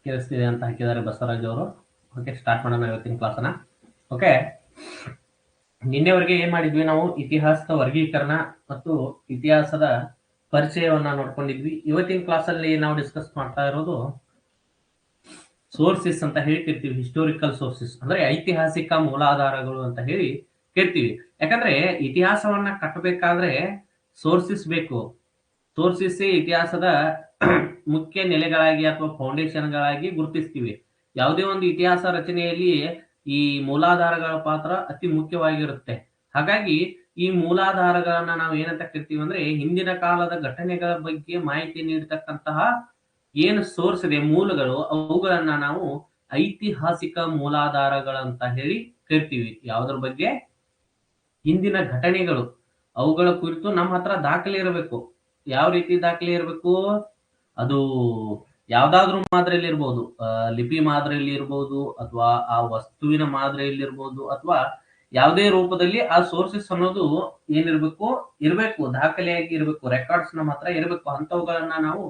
ಕೇಳಿಸ್ತಿದೆ ಅಂತ ಹಾಕಿದ್ದಾರೆ ಬಸವರಾಜ್ ಅವರು. ಓಕೆ, ಸ್ಟಾರ್ಟ್ ಮಾಡೋಣ ಇವತ್ತಿನ ಕ್ಲಾಸನ್ನ. ಓಕೆ, ನಿನ್ನೆವರೆಗೆ ಏನ್ ಮಾಡಿದ್ವಿ ನಾವು? ಇತಿಹಾಸದ ವರ್ಗೀಕರಣ ಮತ್ತು ಇತಿಹಾಸದ ಪರಿಚಯವನ್ನ ನೋಡ್ಕೊಂಡಿದ್ವಿ. ಇವತ್ತಿನ ಕ್ಲಾಸಲ್ಲಿ ನಾವು ಡಿಸ್ಕಸ್ ಮಾಡ್ತಾ ಇರೋದು ಸೋರ್ಸಸ್ ಅಂತ ಹೇಳಿ ಕರಿತೀವಿ. ಹಿಸ್ಟೋರಿಕಲ್ ಸೋರ್ಸಸ್ ಅಂದ್ರೆ ಐತಿಹಾಸಿಕ ಮೂಲಾಧಾರಗಳು ಅಂತ ಹೇಳಿ ಕರಿತೀವಿ. ಯಾಕಂದ್ರೆ ಇತಿಹಾಸವನ್ನ ಕಟ್ಟಬೇಕಾದ್ರೆ ಸೋರ್ಸಸ್ ಬೇಕು. ಸೋರ್ಸಸ್ ಇತಿಹಾಸದ ಮುಖ್ಯ ನೆಲೆಗಳಾಗಿ ಅಥವಾ ಫೌಂಡೇಶನ್ಗಳಾಗಿ ಗುರುತಿಸ್ತೀವಿ. ಯಾವುದೇ ಒಂದು ಇತಿಹಾಸ ರಚನೆಯಲ್ಲಿ ಈ ಮೂಲಾಧಾರಗಳ ಪಾತ್ರ ಅತಿ ಮುಖ್ಯವಾಗಿರುತ್ತೆ. ಹಾಗಾಗಿ ಈ ಮೂಲಾಧಾರಗಳನ್ನ ನಾವು ಏನಂತ ಕರಿತೀವಿ ಅಂದ್ರೆ ಹಿಂದಿನ ಕಾಲದ ಘಟನೆಗಳ ಬಗ್ಗೆ ಮಾಹಿತಿ ನೀಡತಕ್ಕಂತಹ ಏನು ಸೋರ್ಸ್ ಇದೆ, ಮೂಲಗಳು, ಅವುಗಳನ್ನ ನಾವು ಐತಿಹಾಸಿಕ ಮೂಲಾಧಾರಗಳಂತ ಹೇಳಿ ಕರಿತೀವಿ. ಯಾವುದ್ರ ಬಗ್ಗೆ? ಹಿಂದಿನ ಘಟನೆಗಳು, ಅವುಗಳ ಕುರಿತು ನಮ್ಮ ಹತ್ರ ದಾಖಲೆ ಇರಬೇಕು. ಯಾವ ರೀತಿ ದಾಖಲೆ ಇರಬೇಕು? ಅದು ಯಾವ್ದಾದ್ರು ಮಾದರಿಯಲ್ಲಿ ಇರ್ಬೋದು, ಲಿಪಿ ಮಾದರಿಯಲ್ಲಿ ಇರ್ಬೋದು, ಅಥವಾ ಆ ವಸ್ತುವಿನ ಮಾದರಿಯಲ್ಲಿ ಇರ್ಬೋದು, ಅಥವಾ ಯಾವುದೇ ರೂಪದಲ್ಲಿ ಆ ಸೋರ್ಸಸ್ ಅನ್ನೋದು ಏನಿರ್ಬೇಕು? ಇರಬೇಕು, ದಾಖಲೆಯಾಗಿ ಇರಬೇಕು, ರೆಕಾರ್ಡ್ಸ್ ನಮ್ಮ ಹತ್ರ ಇರಬೇಕು. ಅಂತವುಗಳನ್ನ ನಾವು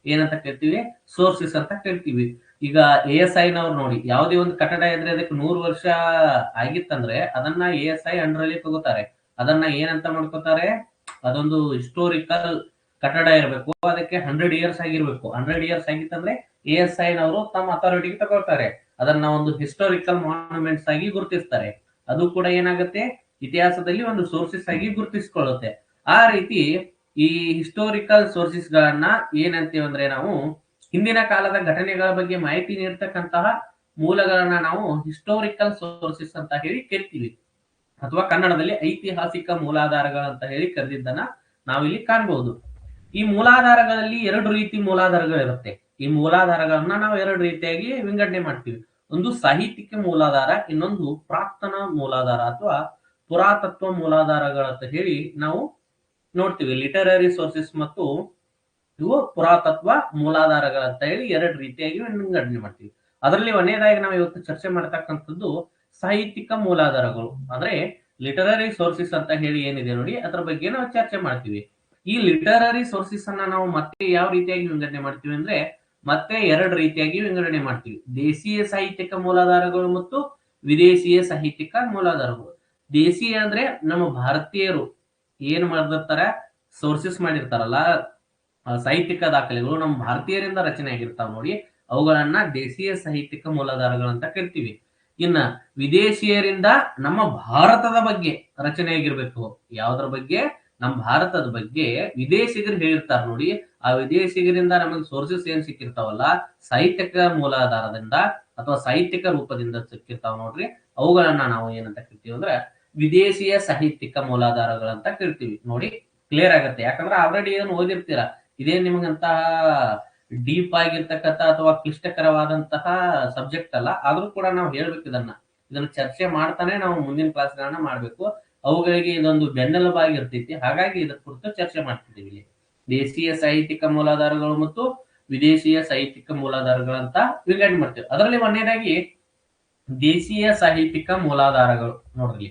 ಏನಂತ ಕರಿತೀವಿ? ಸೋರ್ಸಸ್ ಅಂತ ಕರಿತೀವಿ. ಈಗ ASI ನವ್ರು ನೋಡಿ, ಯಾವುದೇ ಒಂದು ಕಟ್ಟಡ ಇದ್ರೆ ಅದಕ್ಕೆ 100 ವರ್ಷ ಆಗಿತ್ತಂದ್ರೆ ಅದನ್ನ ASI ಅಂಡರಲ್ಲಿ ತಗೋತಾರೆ. ಅದನ್ನ ಏನಂತ ಮಾಡ್ಕೋತಾರೆ? ಅದೊಂದು ಹಿಸ್ಟೋರಿಕಲ್ ಕಟ್ಟಡ ಇರಬೇಕು, ಅದಕ್ಕೆ 100 ಇಯರ್ಸ್ ಆಗಿರ್ಬೇಕು. 100 ಇಯರ್ಸ್ ಆಗಿತ್ತಂದ್ರೆ ASI ನವರು ತಮ್ಮ ಅಥಾರಿಟಿಗೆ ತಗೊಳ್ತಾರೆ. ಅದನ್ನ ಒಂದು ಹಿಸ್ಟೋರಿಕಲ್ ಮಾನ್ಯುಮೆಂಟ್ಸ್ ಆಗಿ ಗುರುತಿಸ್ತಾರೆ. ಅದು ಕೂಡ ಏನಾಗುತ್ತೆ? ಇತಿಹಾಸದಲ್ಲಿ ಒಂದು ಸೋರ್ಸಸ್ ಆಗಿ ಗುರುತಿಸಿಕೊಳ್ಳುತ್ತೆ. ಆ ರೀತಿ ಈ ಹಿಸ್ಟೋರಿಕಲ್ ಸೋರ್ಸಸ್ ಗಳನ್ನ ಏನಂತೀವಿ ಅಂದ್ರೆ ನಾವು ಹಿಂದಿನ ಕಾಲದ ಘಟನೆಗಳ ಬಗ್ಗೆ ಮಾಹಿತಿ ನೀಡ್ತಕ್ಕಂತಹ ಮೂಲಗಳನ್ನ ನಾವು ಹಿಸ್ಟೋರಿಕಲ್ ಸೋರ್ಸಸ್ ಅಂತ ಹೇಳಿ ಕರಿತೀವಿ. ಅಥವಾ ಕನ್ನಡದಲ್ಲಿ ಐತಿಹಾಸಿಕ ಮೂಲಾಧಾರಗಳಂತ ಹೇಳಿ ಕರೆದಿದ್ದನ್ನ ನಾವಿಲ್ಲಿ ಕಾಣಬಹುದು. ಈ ಮೂಲಾಧಾರಗಳಲ್ಲಿ 2 ರೀತಿ ಮೂಲಾಧಾರಗಳಿರುತ್ತೆ. ಈ ಮೂಲಾಧಾರಗಳನ್ನ ನಾವು 2 ರೀತಿಯಾಗಿ ವಿಂಗಡಣೆ ಮಾಡ್ತೀವಿ. ಒಂದು ಸಾಹಿತ್ಯಿಕ ಮೂಲಾಧಾರ, ಇನ್ನೊಂದು ಪ್ರಾಕ್ತನ ಮೂಲಾಧಾರ ಅಥವಾ ಪುರಾತತ್ವ ಮೂಲಾಧಾರಗಳಂತ ಹೇಳಿ ನಾವು ನೋಡ್ತೀವಿ. ಲಿಟರರಿ ಸೋರ್ಸಸ್ ಮತ್ತು ಇವು ಪುರಾತತ್ವ ಮೂಲಾಧಾರಗಳಂತ ಹೇಳಿ 2 ರೀತಿಯಾಗಿ ವಿಂಗಡಣೆ ಮಾಡ್ತೀವಿ. ಅದರಲ್ಲಿ ಒಂದನೇದಾಗಿ ನಾವು ಇವತ್ತು ಚರ್ಚೆ ಮಾಡತಕ್ಕಂಥದ್ದು ಸಾಹಿತ್ಯಿಕ ಮೂಲಾಧಾರಗಳು, ಅಂದ್ರೆ ಲಿಟರರಿ ಸೋರ್ಸಸ್ ಅಂತ ಹೇಳಿ ಏನಿದೆ ನೋಡಿ, ಅದರ ಬಗ್ಗೆ ನಾವು ಚರ್ಚೆ ಮಾಡ್ತೀವಿ. ಈ ಲಿಟರರಿ ಸೋರ್ಸಸ್ ಅನ್ನ ನಾವು ಮತ್ತೆ ಯಾವ ರೀತಿಯಾಗಿ ವಿಂಗಡಣೆ ಮಾಡ್ತೀವಿ ಅಂದ್ರೆ ಮತ್ತೆ 2 ರೀತಿಯಾಗಿ ವಿಂಗಡಣೆ ಮಾಡ್ತೀವಿ. ದೇಶೀಯ ಸಾಹಿತ್ಯಿಕ ಮೂಲಾಧಾರಗಳು ಮತ್ತು ವಿದೇಶೀಯ ಸಾಹಿತ್ಯಿಕ ಮೂಲಾಧಾರಗಳು. ದೇಶೀಯ ಅಂದ್ರೆ ನಮ್ಮ ಭಾರತೀಯರು ಏನು ಮಾಡಿರ್ತಾರ, ಸೋರ್ಸಸ್ ಮಾಡಿರ್ತಾರಲ್ಲ, ಸಾಹಿತ್ಯಿಕ ದಾಖಲೆಗಳು ನಮ್ಮ ಭಾರತೀಯರಿಂದ ರಚನೆ ಆಗಿರ್ತಾವ ನೋಡಿ, ಅವುಗಳನ್ನ ದೇಶೀಯ ಸಾಹಿತ್ಯಿಕ ಮೂಲಾಧಾರಗಳಂತ ಕರಿತೀವಿ. ಇನ್ನ ವಿದೇಶಿಯರಿಂದ ನಮ್ಮ ಭಾರತದ ಬಗ್ಗೆ ರಚನೆ ಆಗಿರ್ಬೇಕು. ಯಾವ್ದ್ರ ಬಗ್ಗೆ? ನಮ್ಮ ಭಾರತದ ಬಗ್ಗೆ ವಿದೇಶಿಗರು ಹೇಳಿರ್ತಾರ ನೋಡಿ, ಆ ವಿದೇಶಿಗರಿಂದ ನಮಗೆ ಸೋರ್ಸಸ್ ಏನ್ ಸಿಕ್ಕಿರ್ತಾವಲ್ಲ, ಸಾಹಿತ್ಯಿಕ ಮೂಲಾಧಾರದಿಂದ ಅಥವಾ ಸಾಹಿತ್ಯಿಕ ರೂಪದಿಂದ ಸಿಕ್ಕಿರ್ತಾವ ನೋಡ್ರಿ, ಅವುಗಳನ್ನ ನಾವು ಏನಂತ ಕರಿತೀವಿ ಅಂದ್ರೆ ವಿದೇಶಿಯ ಸಾಹಿತ್ಯಿಕ ಮೂಲಾಧಾರಗಳಂತ ಕರಿತೀವಿ. ನೋಡಿ, ಕ್ಲಿಯರ್ ಆಗತ್ತೆ. ಯಾಕಂದ್ರೆ ಆಲ್ರೆಡಿ ಇದನ್ನು ಓದಿರ್ತೀರ. ಇದೇ ನಿಮಗಂತಹ ಡೀಪ್ ಆಗಿರ್ತಕ್ಕಂಥ ಅಥವಾ ಕ್ಲಿಷ್ಟಕರವಾದಂತಹ ಸಬ್ಜೆಕ್ಟ್ ಅಲ್ಲ. ಆದ್ರೂ ಕೂಡ ನಾವು ಹೇಳ್ಬೇಕು, ಇದನ್ನ ಚರ್ಚೆ ಮಾಡ್ತಾನೆ ನಾವು ಮುಂದಿನ ಕ್ಲಾಸ್ಗಳನ್ನ ಮಾಡ್ಬೇಕು. ಅವುಗಳಿಗೆ ಇದೊಂದು ಬೆನ್ನೆಲುಬಾಗಿರ್ತೈತಿ. ಹಾಗಾಗಿ ಇದರ ಕುರಿತು ಚರ್ಚೆ ಮಾಡ್ತಿದ್ದೀವಿ ಇಲ್ಲಿ. ದೇಶೀಯ ಸಾಹಿತ್ಯಿಕ ಮೂಲಾಧಾರಗಳು ಮತ್ತು ವಿದೇಶೀಯ ಸಾಹಿತ್ಯಿಕ ಮೂಲಾಧಾರಗಳಂತ ವಿಂಗಡಣೆ ಮಾಡ್ತೇವೆ. ಅದರಲ್ಲಿ ಒಂದನೇದಾಗಿ ದೇಶೀಯ ಸಾಹಿತ್ಯಿಕ ಮೂಲಾಧಾರಗಳು ನೋಡ್ರಿ.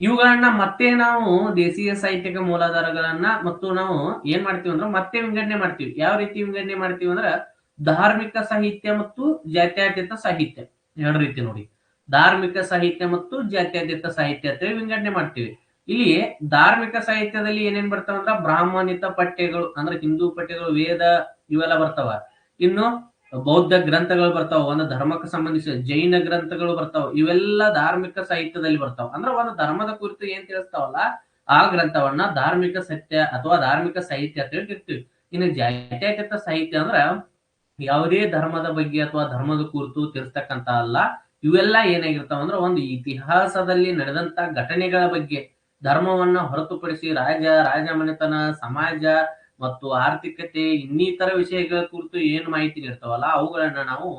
ಇವುಗಳನ್ನ ಮತ್ತೆ ನಾವು ದೇಶೀಯ ಸಾಹಿತ್ಯಿಕ ಮೂಲಾಧಾರಗಳನ್ನ ಮತ್ತು ನಾವು ಏನ್ ಮಾಡ್ತೀವಿ ಅಂದ್ರೆ ಮತ್ತೆ ವಿಂಗಡಣೆ ಮಾಡ್ತೀವಿ. ಯಾವ ರೀತಿ ವಿಂಗಡಣೆ ಮಾಡ್ತೀವಿ ಅಂದ್ರೆ ಧಾರ್ಮಿಕ ಸಾಹಿತ್ಯ ಮತ್ತು ಜಾತ್ಯತೀತ ಸಾಹಿತ್ಯ, 2 ರೀತಿ ನೋಡಿ. ಧಾರ್ಮಿಕ ಸಾಹಿತ್ಯ ಮತ್ತು ಜಾತ್ಯತೀತ ಸಾಹಿತ್ಯ ಅಂತ ವಿಂಗಡಣೆ ಮಾಡ್ತೀವಿ. ಇಲ್ಲಿ ಧಾರ್ಮಿಕ ಸಾಹಿತ್ಯದಲ್ಲಿ ಏನೇನ್ ಬರ್ತಾವ ಅಂದ್ರ ಬ್ರಾಹ್ಮಣಿತ ಪಠ್ಯಗಳು, ಅಂದ್ರೆ ಹಿಂದೂ ಪಠ್ಯಗಳು, ವೇದ, ಇವೆಲ್ಲ ಬರ್ತಾವ. ಇನ್ನು ಬೌದ್ಧ ಗ್ರಂಥಗಳು ಬರ್ತಾವ, ಒಂದು ಧರ್ಮಕ್ಕೆ ಸಂಬಂಧಿಸಿದ ಜೈನ ಗ್ರಂಥಗಳು ಬರ್ತಾವ. ಇವೆಲ್ಲ ಧಾರ್ಮಿಕ ಸಾಹಿತ್ಯದಲ್ಲಿ ಬರ್ತಾವ. ಅಂದ್ರೆ ಒಂದು ಧರ್ಮದ ಕುರಿತು ಏನ್ ತಿಳಿಸ್ತಾವಲ್ಲ, ಆ ಗ್ರಂಥವನ್ನ ಧಾರ್ಮಿಕ ಸತ್ಯ ಅಥವಾ ಧಾರ್ಮಿಕ ಸಾಹಿತ್ಯ ಅಂತ ಹೇಳ್ತಿರ್ತೀವಿ. ಇನ್ನು ಜಾತ್ಯತೀತ ಸಾಹಿತ್ಯ ಅಂದ್ರ ಯಾವುದೇ ಧರ್ಮದ ಬಗ್ಗೆ ಅಥವಾ ಧರ್ಮದ ಕುರಿತು ತಿಳಿಸ್ತಕ್ಕಂತ ಅಲ್ಲ. ಇವೆಲ್ಲ ಏನಾಗಿರ್ತಾವ ಅಂದ್ರೆ ಒಂದು ಇತಿಹಾಸದಲ್ಲಿ ನಡೆದಂತ ಘಟನೆಗಳ ಬಗ್ಗೆ, ಧರ್ಮವನ್ನ ಹೊರತುಪಡಿಸಿ ರಾಜಮನೆತನ, ಸಮಾಜ ಮತ್ತು ಆರ್ಥಿಕತೆ, ಇನ್ನಿತರ ವಿಷಯಗಳ ಕುರಿತು ಏನು ಮಾಹಿತಿ ನೀಡ್ತಾವಲ್ಲ, ಅವುಗಳನ್ನ ನಾವು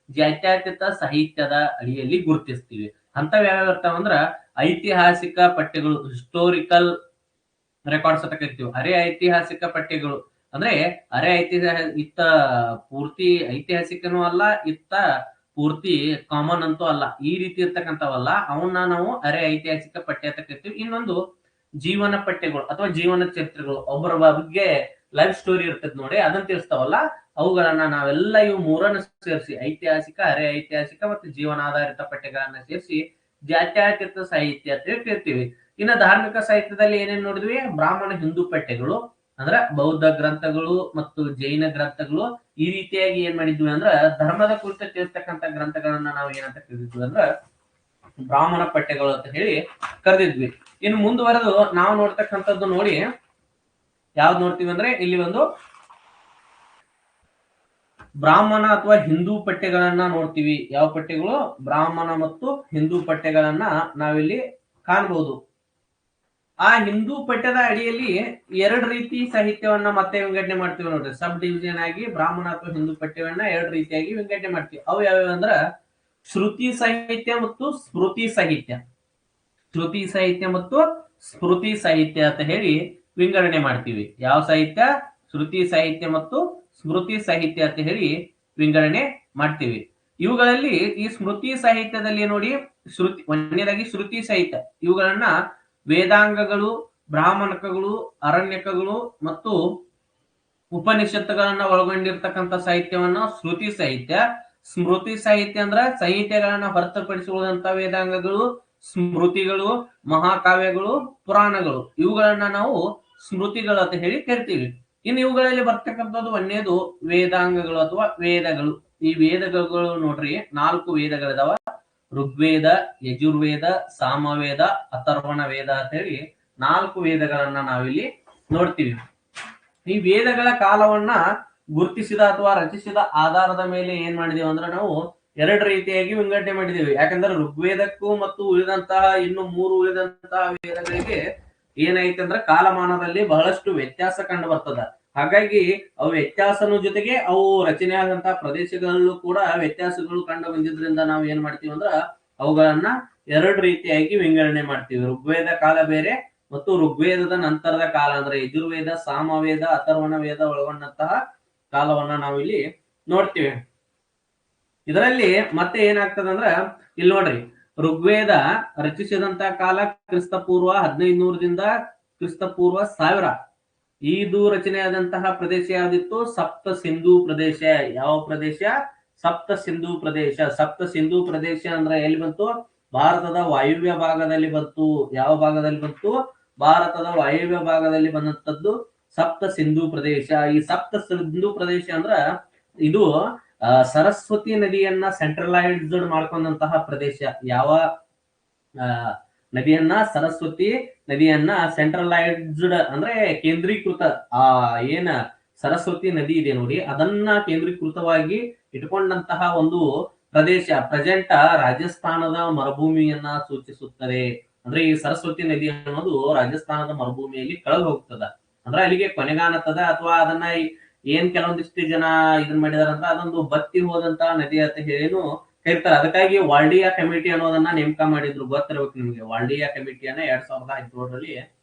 ಜಾತ್ಯತೀತ ಸಾಹಿತ್ಯದ ಅಡಿಯಲ್ಲಿ ಗುರುತಿಸ್ತೀವಿ. ಅಂತವ್ ಯಾವ್ಯಾವ ಇರ್ತಾವಂದ್ರ ಐತಿಹಾಸಿಕ ಪಠ್ಯಗಳು, ಹಿಸ್ಟೋರಿಕಲ್ ರೆಕಾರ್ಡ್ಸ್ ಅಂತ ಕರಿತೀವಿ. ಅರೆ ಐತಿಹಾಸಿಕ ಪಠ್ಯಗಳು ಅಂದ್ರೆ ಅರೆ ಇತ್ತ ಪೂರ್ತಿ ಐತಿಹಾಸಿಕನೂ ಅಲ್ಲ, ಇತ್ತ ಪೂರ್ತಿ ಕಾಮನ್ ಅಂತೂ ಅಲ್ಲ, ಈ ರೀತಿ ಇರ್ತಕ್ಕಂಥವಲ್ಲ, ಅವನ್ನ ನಾವು ಅರೆ ಐತಿಹಾಸಿಕ ಪಠ್ಯ ಅಂತ ಕರಿತೀವಿ. ಇನ್ನೊಂದು ಜೀವನ ಪಠ್ಯಗಳು ಅಥವಾ ಜೀವನ ಚರಿತ್ರೆಗಳು, ಒಬ್ಬರ ಬಗ್ಗೆ ಲೈಫ್ ಸ್ಟೋರಿ ಇರ್ತದೆ ನೋಡಿ, ಅದನ್ನ ತಿಳಿಸ್ತಾವಲ್ಲ, ಅವುಗಳನ್ನ ನಾವೆಲ್ಲ ಇವು ಮೂರನ್ನು ಸೇರಿಸಿ ಐತಿಹಾಸಿಕ, ಅರೆ ಐತಿಹಾಸಿಕ ಮತ್ತು ಜೀವನಾಧಾರಿತ ಪಠ್ಯಗಳನ್ನ ಸೇರಿಸಿ ಜಾತ್ಯತೀತ ಸಾಹಿತ್ಯ ಅಂತ ಹೇಳಿ ಕರಿತೀವಿ. ಇನ್ನು ಧಾರ್ಮಿಕ ಸಾಹಿತ್ಯದಲ್ಲಿ ಏನೇನ್ ನೋಡಿದ್ವಿ? ಬ್ರಾಹ್ಮಣ ಹಿಂದೂ ಪಠ್ಯಗಳು, ಅಂದ್ರ ಬೌದ್ಧ ಗ್ರಂಥಗಳು ಮತ್ತು ಜೈನ ಗ್ರಂಥಗಳು. ಈ ರೀತಿಯಾಗಿ ಏನ್ ಮಾಡಿದ್ವಿ ಅಂದ್ರ ಧರ್ಮದ ಕುರಿತು ತಿಳಿಸ್ತಕ್ಕಂಥ ಗ್ರಂಥಗಳನ್ನ ನಾವು ಏನಂತ ಕರೆದಿದ್ವಿ ಅಂದ್ರ ಬ್ರಾಹ್ಮಣ ಪಠ್ಯಗಳು ಅಂತ ಹೇಳಿ ಕರೆದಿದ್ವಿ. ಇನ್ನು ಮುಂದುವರೆದು ನಾವು ನೋಡ್ತಕ್ಕಂಥದ್ದು ನೋಡಿ ಯಾವ್ದು ನೋಡ್ತೀವಿ ಅಂದ್ರೆ ಇಲ್ಲಿ ಒಂದು ಬ್ರಾಹ್ಮಣ ಅಥವಾ ಹಿಂದೂ ಪಠ್ಯಗಳನ್ನ ನೋಡ್ತೀವಿ. ಯಾವ ಪಠ್ಯಗಳು? ಬ್ರಾಹ್ಮಣ ಮತ್ತು ಹಿಂದೂ ಪಠ್ಯಗಳನ್ನ ನಾವಿಲ್ಲಿ ಕಾಣಬಹುದು. ಆ ಹಿಂದೂ ಪಠ್ಯದ ಅಡಿಯಲ್ಲಿ ಎರಡು ರೀತಿ ಸಾಹಿತ್ಯವನ್ನ ಮತ್ತೆ ವಿಂಗಡಣೆ ಮಾಡ್ತೀವಿ ನೋಡ್ರಿ. ಸಬ್ ಡಿವಿಷನ್ ಆಗಿ ಬ್ರಾಹ್ಮಣ ಅಥವಾ ಹಿಂದೂ ಪಠ್ಯವನ್ನ ಎರಡು ರೀತಿಯಾಗಿ ವಿಂಗಡಣೆ ಮಾಡ್ತೀವಿ. ಅವು ಯಾವ್ಯಾವ ಅಂದ್ರ ಶ್ರುತಿ ಸಾಹಿತ್ಯ ಮತ್ತು ಸ್ಮೃತಿ ಸಾಹಿತ್ಯ. ಶ್ರುತಿ ಸಾಹಿತ್ಯ ಮತ್ತು ಸ್ಮೃತಿ ಸಾಹಿತ್ಯ ಅಂತ ಹೇಳಿ ವಿಂಗಡಣೆ ಮಾಡ್ತೀವಿ. ಯಾವ ಸಾಹಿತ್ಯ? ಶ್ರುತಿ ಸಾಹಿತ್ಯ ಮತ್ತು ಸ್ಮೃತಿ ಸಾಹಿತ್ಯ ಅಂತ ಹೇಳಿ ವಿಂಗಡಣೆ ಮಾಡ್ತೀವಿ. ಇವುಗಳಲ್ಲಿ ಈ ಸ್ಮೃತಿ ಸಾಹಿತ್ಯದಲ್ಲಿ ನೋಡಿ, ಒಂದನೇದಾಗಿ ಶ್ರುತಿ ಸಾಹಿತ್ಯ. ಇವುಗಳನ್ನ ವೇದಾಂಗಗಳು, ಬ್ರಾಹ್ಮಣಕಗಳು, ಅರಣ್ಯಕಗಳು ಮತ್ತು ಉಪನಿಷತ್ತುಗಳನ್ನ ಒಳಗೊಂಡಿರ್ತಕ್ಕಂಥ ಸಾಹಿತ್ಯವನ್ನ ಶ್ರುತಿ ಸಾಹಿತ್ಯ. ಸ್ಮೃತಿ ಸಾಹಿತ್ಯ ಅಂದ್ರ ಸಾಹಿತ್ಯಗಳನ್ನ ಹೊರತುಪಡಿಸಿರುವಂತ ವೇದಾಂಗಗಳು, ಸ್ಮೃತಿಗಳು, ಮಹಾಕಾವ್ಯಗಳು, ಪುರಾಣಗಳು, ಇವುಗಳನ್ನ ನಾವು ಸ್ಮೃತಿಗಳು ಅಂತ ಹೇಳಿ ಕರಿತೀವಿ. ಇನ್ನು ಇವುಗಳಲ್ಲಿ ಬರ್ತಕ್ಕಂಥದ್ದು ಒಂದೇದು ವೇದಾಂಗಗಳು ಅಥವಾ ವೇದಗಳು. ಈ ವೇದಗಳು ನೋಡ್ರಿ, 4 ವೇದಗಳಿದಾವ. ಋಗ್ವೇದ, ಯಜುರ್ವೇದ, ಸಾಮವೇದ, ಅಥರ್ವಣ ವೇದ ಅಂತ ಹೇಳಿ 4 ವೇದಗಳನ್ನ ನಾವಿಲ್ಲಿ ನೋಡ್ತೀವಿ. ಈ ವೇದಗಳ ಕಾಲವನ್ನ ಗುರುತಿಸಿದ ಅಥವಾ ರಚಿಸಿದ ಆಧಾರದ ಮೇಲೆ ಏನ್ ಮಾಡಿದೀವಿ ಅಂದ್ರೆ ನಾವು ಎರಡು ರೀತಿಯಾಗಿ ವಿಂಗಡಣೆ ಮಾಡಿದೀವಿ. ಯಾಕಂದ್ರೆ ಋಗ್ವೇದಕ್ಕೂ ಮತ್ತು ಉಳಿದಂತಹ ಇನ್ನು 3 ಉಳಿದಂತಹ ವೇದಗಳಿಗೆ ಏನೈತೆ ಅಂದ್ರೆ ಕಾಲಮಾನದಲ್ಲಿ ಬಹಳಷ್ಟು ವ್ಯತ್ಯಾಸ ಕಂಡು ಬರ್ತದ. ಹಾಗಾಗಿ ಅವು ವ್ಯತ್ಯಾಸನ ಜೊತೆಗೆ ಅವು ರಚನೆ ಆದಂತಹ ಪ್ರದೇಶಗಳಲ್ಲೂ ಕೂಡ ವ್ಯತ್ಯಾಸಗಳು ಕಂಡು ಬಂದಿದ್ರಿಂದ ನಾವು ಏನ್ ಮಾಡ್ತೀವಿ ಅಂದ್ರ ಅವುಗಳನ್ನ ಎರಡು ರೀತಿಯಾಗಿ ವಿಂಗಡಣೆ ಮಾಡ್ತೀವಿ. ಋಗ್ವೇದ ಕಾಲ ಬೇರೆ ಮತ್ತು ಋಗ್ವೇದದ ನಂತರದ ಕಾಲ ಅಂದ್ರೆ ಯಜುರ್ವೇದ, ಸಾಮವೇದ, ಅಥರ್ವಣ ವೇದ ಒಳಗೊಂಡಂತಹ ಕಾಲವನ್ನ ನಾವಿಲ್ಲಿ ನೋಡ್ತೀವಿ. ಇದರಲ್ಲಿ ಮತ್ತೆ ಏನಾಗ್ತದ ಅಂದ್ರ ಇಲ್ಲಿ ನೋಡ್ರಿ, ಋಗ್ವೇದ ರಚಿಸಿದಂತಹ ಕಾಲ ಕ್ರಿಸ್ತಪೂರ್ವ 1500ದಿಂದ ಕ್ರಿಸ್ತಪೂರ್ವ 1000. ಇದು ರಚನೆಯಾದಂತಹ ಪ್ರದೇಶ ಯಾವ್ದಿತ್ತು? ಸಪ್ತ ಸಿಂಧೂ ಪ್ರದೇಶ. ಯಾವ ಪ್ರದೇಶ? ಸಪ್ತ ಸಿಂಧೂ ಪ್ರದೇಶ. ಸಪ್ತ ಸಿಂಧೂ ಪ್ರದೇಶ ಅಂದ್ರೆ ಎಲ್ಲಿ ಬಂತು? ಭಾರತದ ವಾಯುವ್ಯ ಭಾಗದಲ್ಲಿ ಬಂತು. ಯಾವ ಭಾಗದಲ್ಲಿ ಬಂತು? ಭಾರತದ ವಾಯುವ್ಯ ಭಾಗದಲ್ಲಿ ಬಂದಂತದ್ದು ಸಪ್ತ ಸಿಂಧೂ ಪ್ರದೇಶ. ಈ ಸಪ್ತ ಸಿಂಧೂ ಪ್ರದೇಶ ಅಂದ್ರ ಇದು ಸರಸ್ವತಿ ನದಿಯನ್ನ ಸೆಂಟ್ರಲೈಸ್ಡ್ ಮಾಡ್ಕೊಂಡಂತಹ ಪ್ರದೇಶ. ಯಾವ ನದಿಯನ್ನ? ಸರಸ್ವತಿ ನದಿಯನ್ನ ಸೆಂಟ್ರಲೈಸ್ಡ್ ಅಂದ್ರೆ ಕೇಂದ್ರೀಕೃತ. ಏನ ಸರಸ್ವತಿ ನದಿ ಇದೆ ನೋಡಿ, ಅದನ್ನ ಕೇಂದ್ರೀಕೃತವಾಗಿ ಇಟ್ಕೊಂಡಂತಹ ಒಂದು ಪ್ರದೇಶ. ಪ್ರೆಸೆಂಟ್ ರಾಜಸ್ಥಾನದ ಮರುಭೂಮಿಯನ್ನ ಸೂಚಿಸುತ್ತದೆ. ಅಂದ್ರೆ ಈ ಸರಸ್ವತಿ ನದಿ ಅನ್ನೋದು ರಾಜಸ್ಥಾನದ ಮರುಭೂಮಿಯಲ್ಲಿ ಕಳೆದು ಹೋಗ್ತದ. ಅಂದ್ರೆ ಅಲ್ಲಿಗೆ ಕೊನೆಗಾಣತದ. ಅಥವಾ ಅದನ್ನ ಏನ್ ಕೆಲವೊಂದಿಷ್ಟು ಜನ ಇದನ್ ಮಾಡಿದಾರ ಅಂದ್ರೆ ಅದೊಂದು ಬತ್ತಿ ಹೋದಂತ ನದಿ ಅಂತ ಹೇಳಿನು ಕರೀತಾರೆ. ಅದಕ್ಕಾಗಿ ವಾಲ್ಡಿಯಾ ಕಮಿಟಿ ಅನ್ನೋದನ್ನ ನೇಮಕ ಮಾಡಿದ್ರು. ಗೊತ್ತಿರ್ಬೇಕು ನಿಮ್ಗೆ. ವಾಲ್ಡಿಯಾ ಕಮಿಟಿಯನ್ನ 2017ರಲ್ಲಿ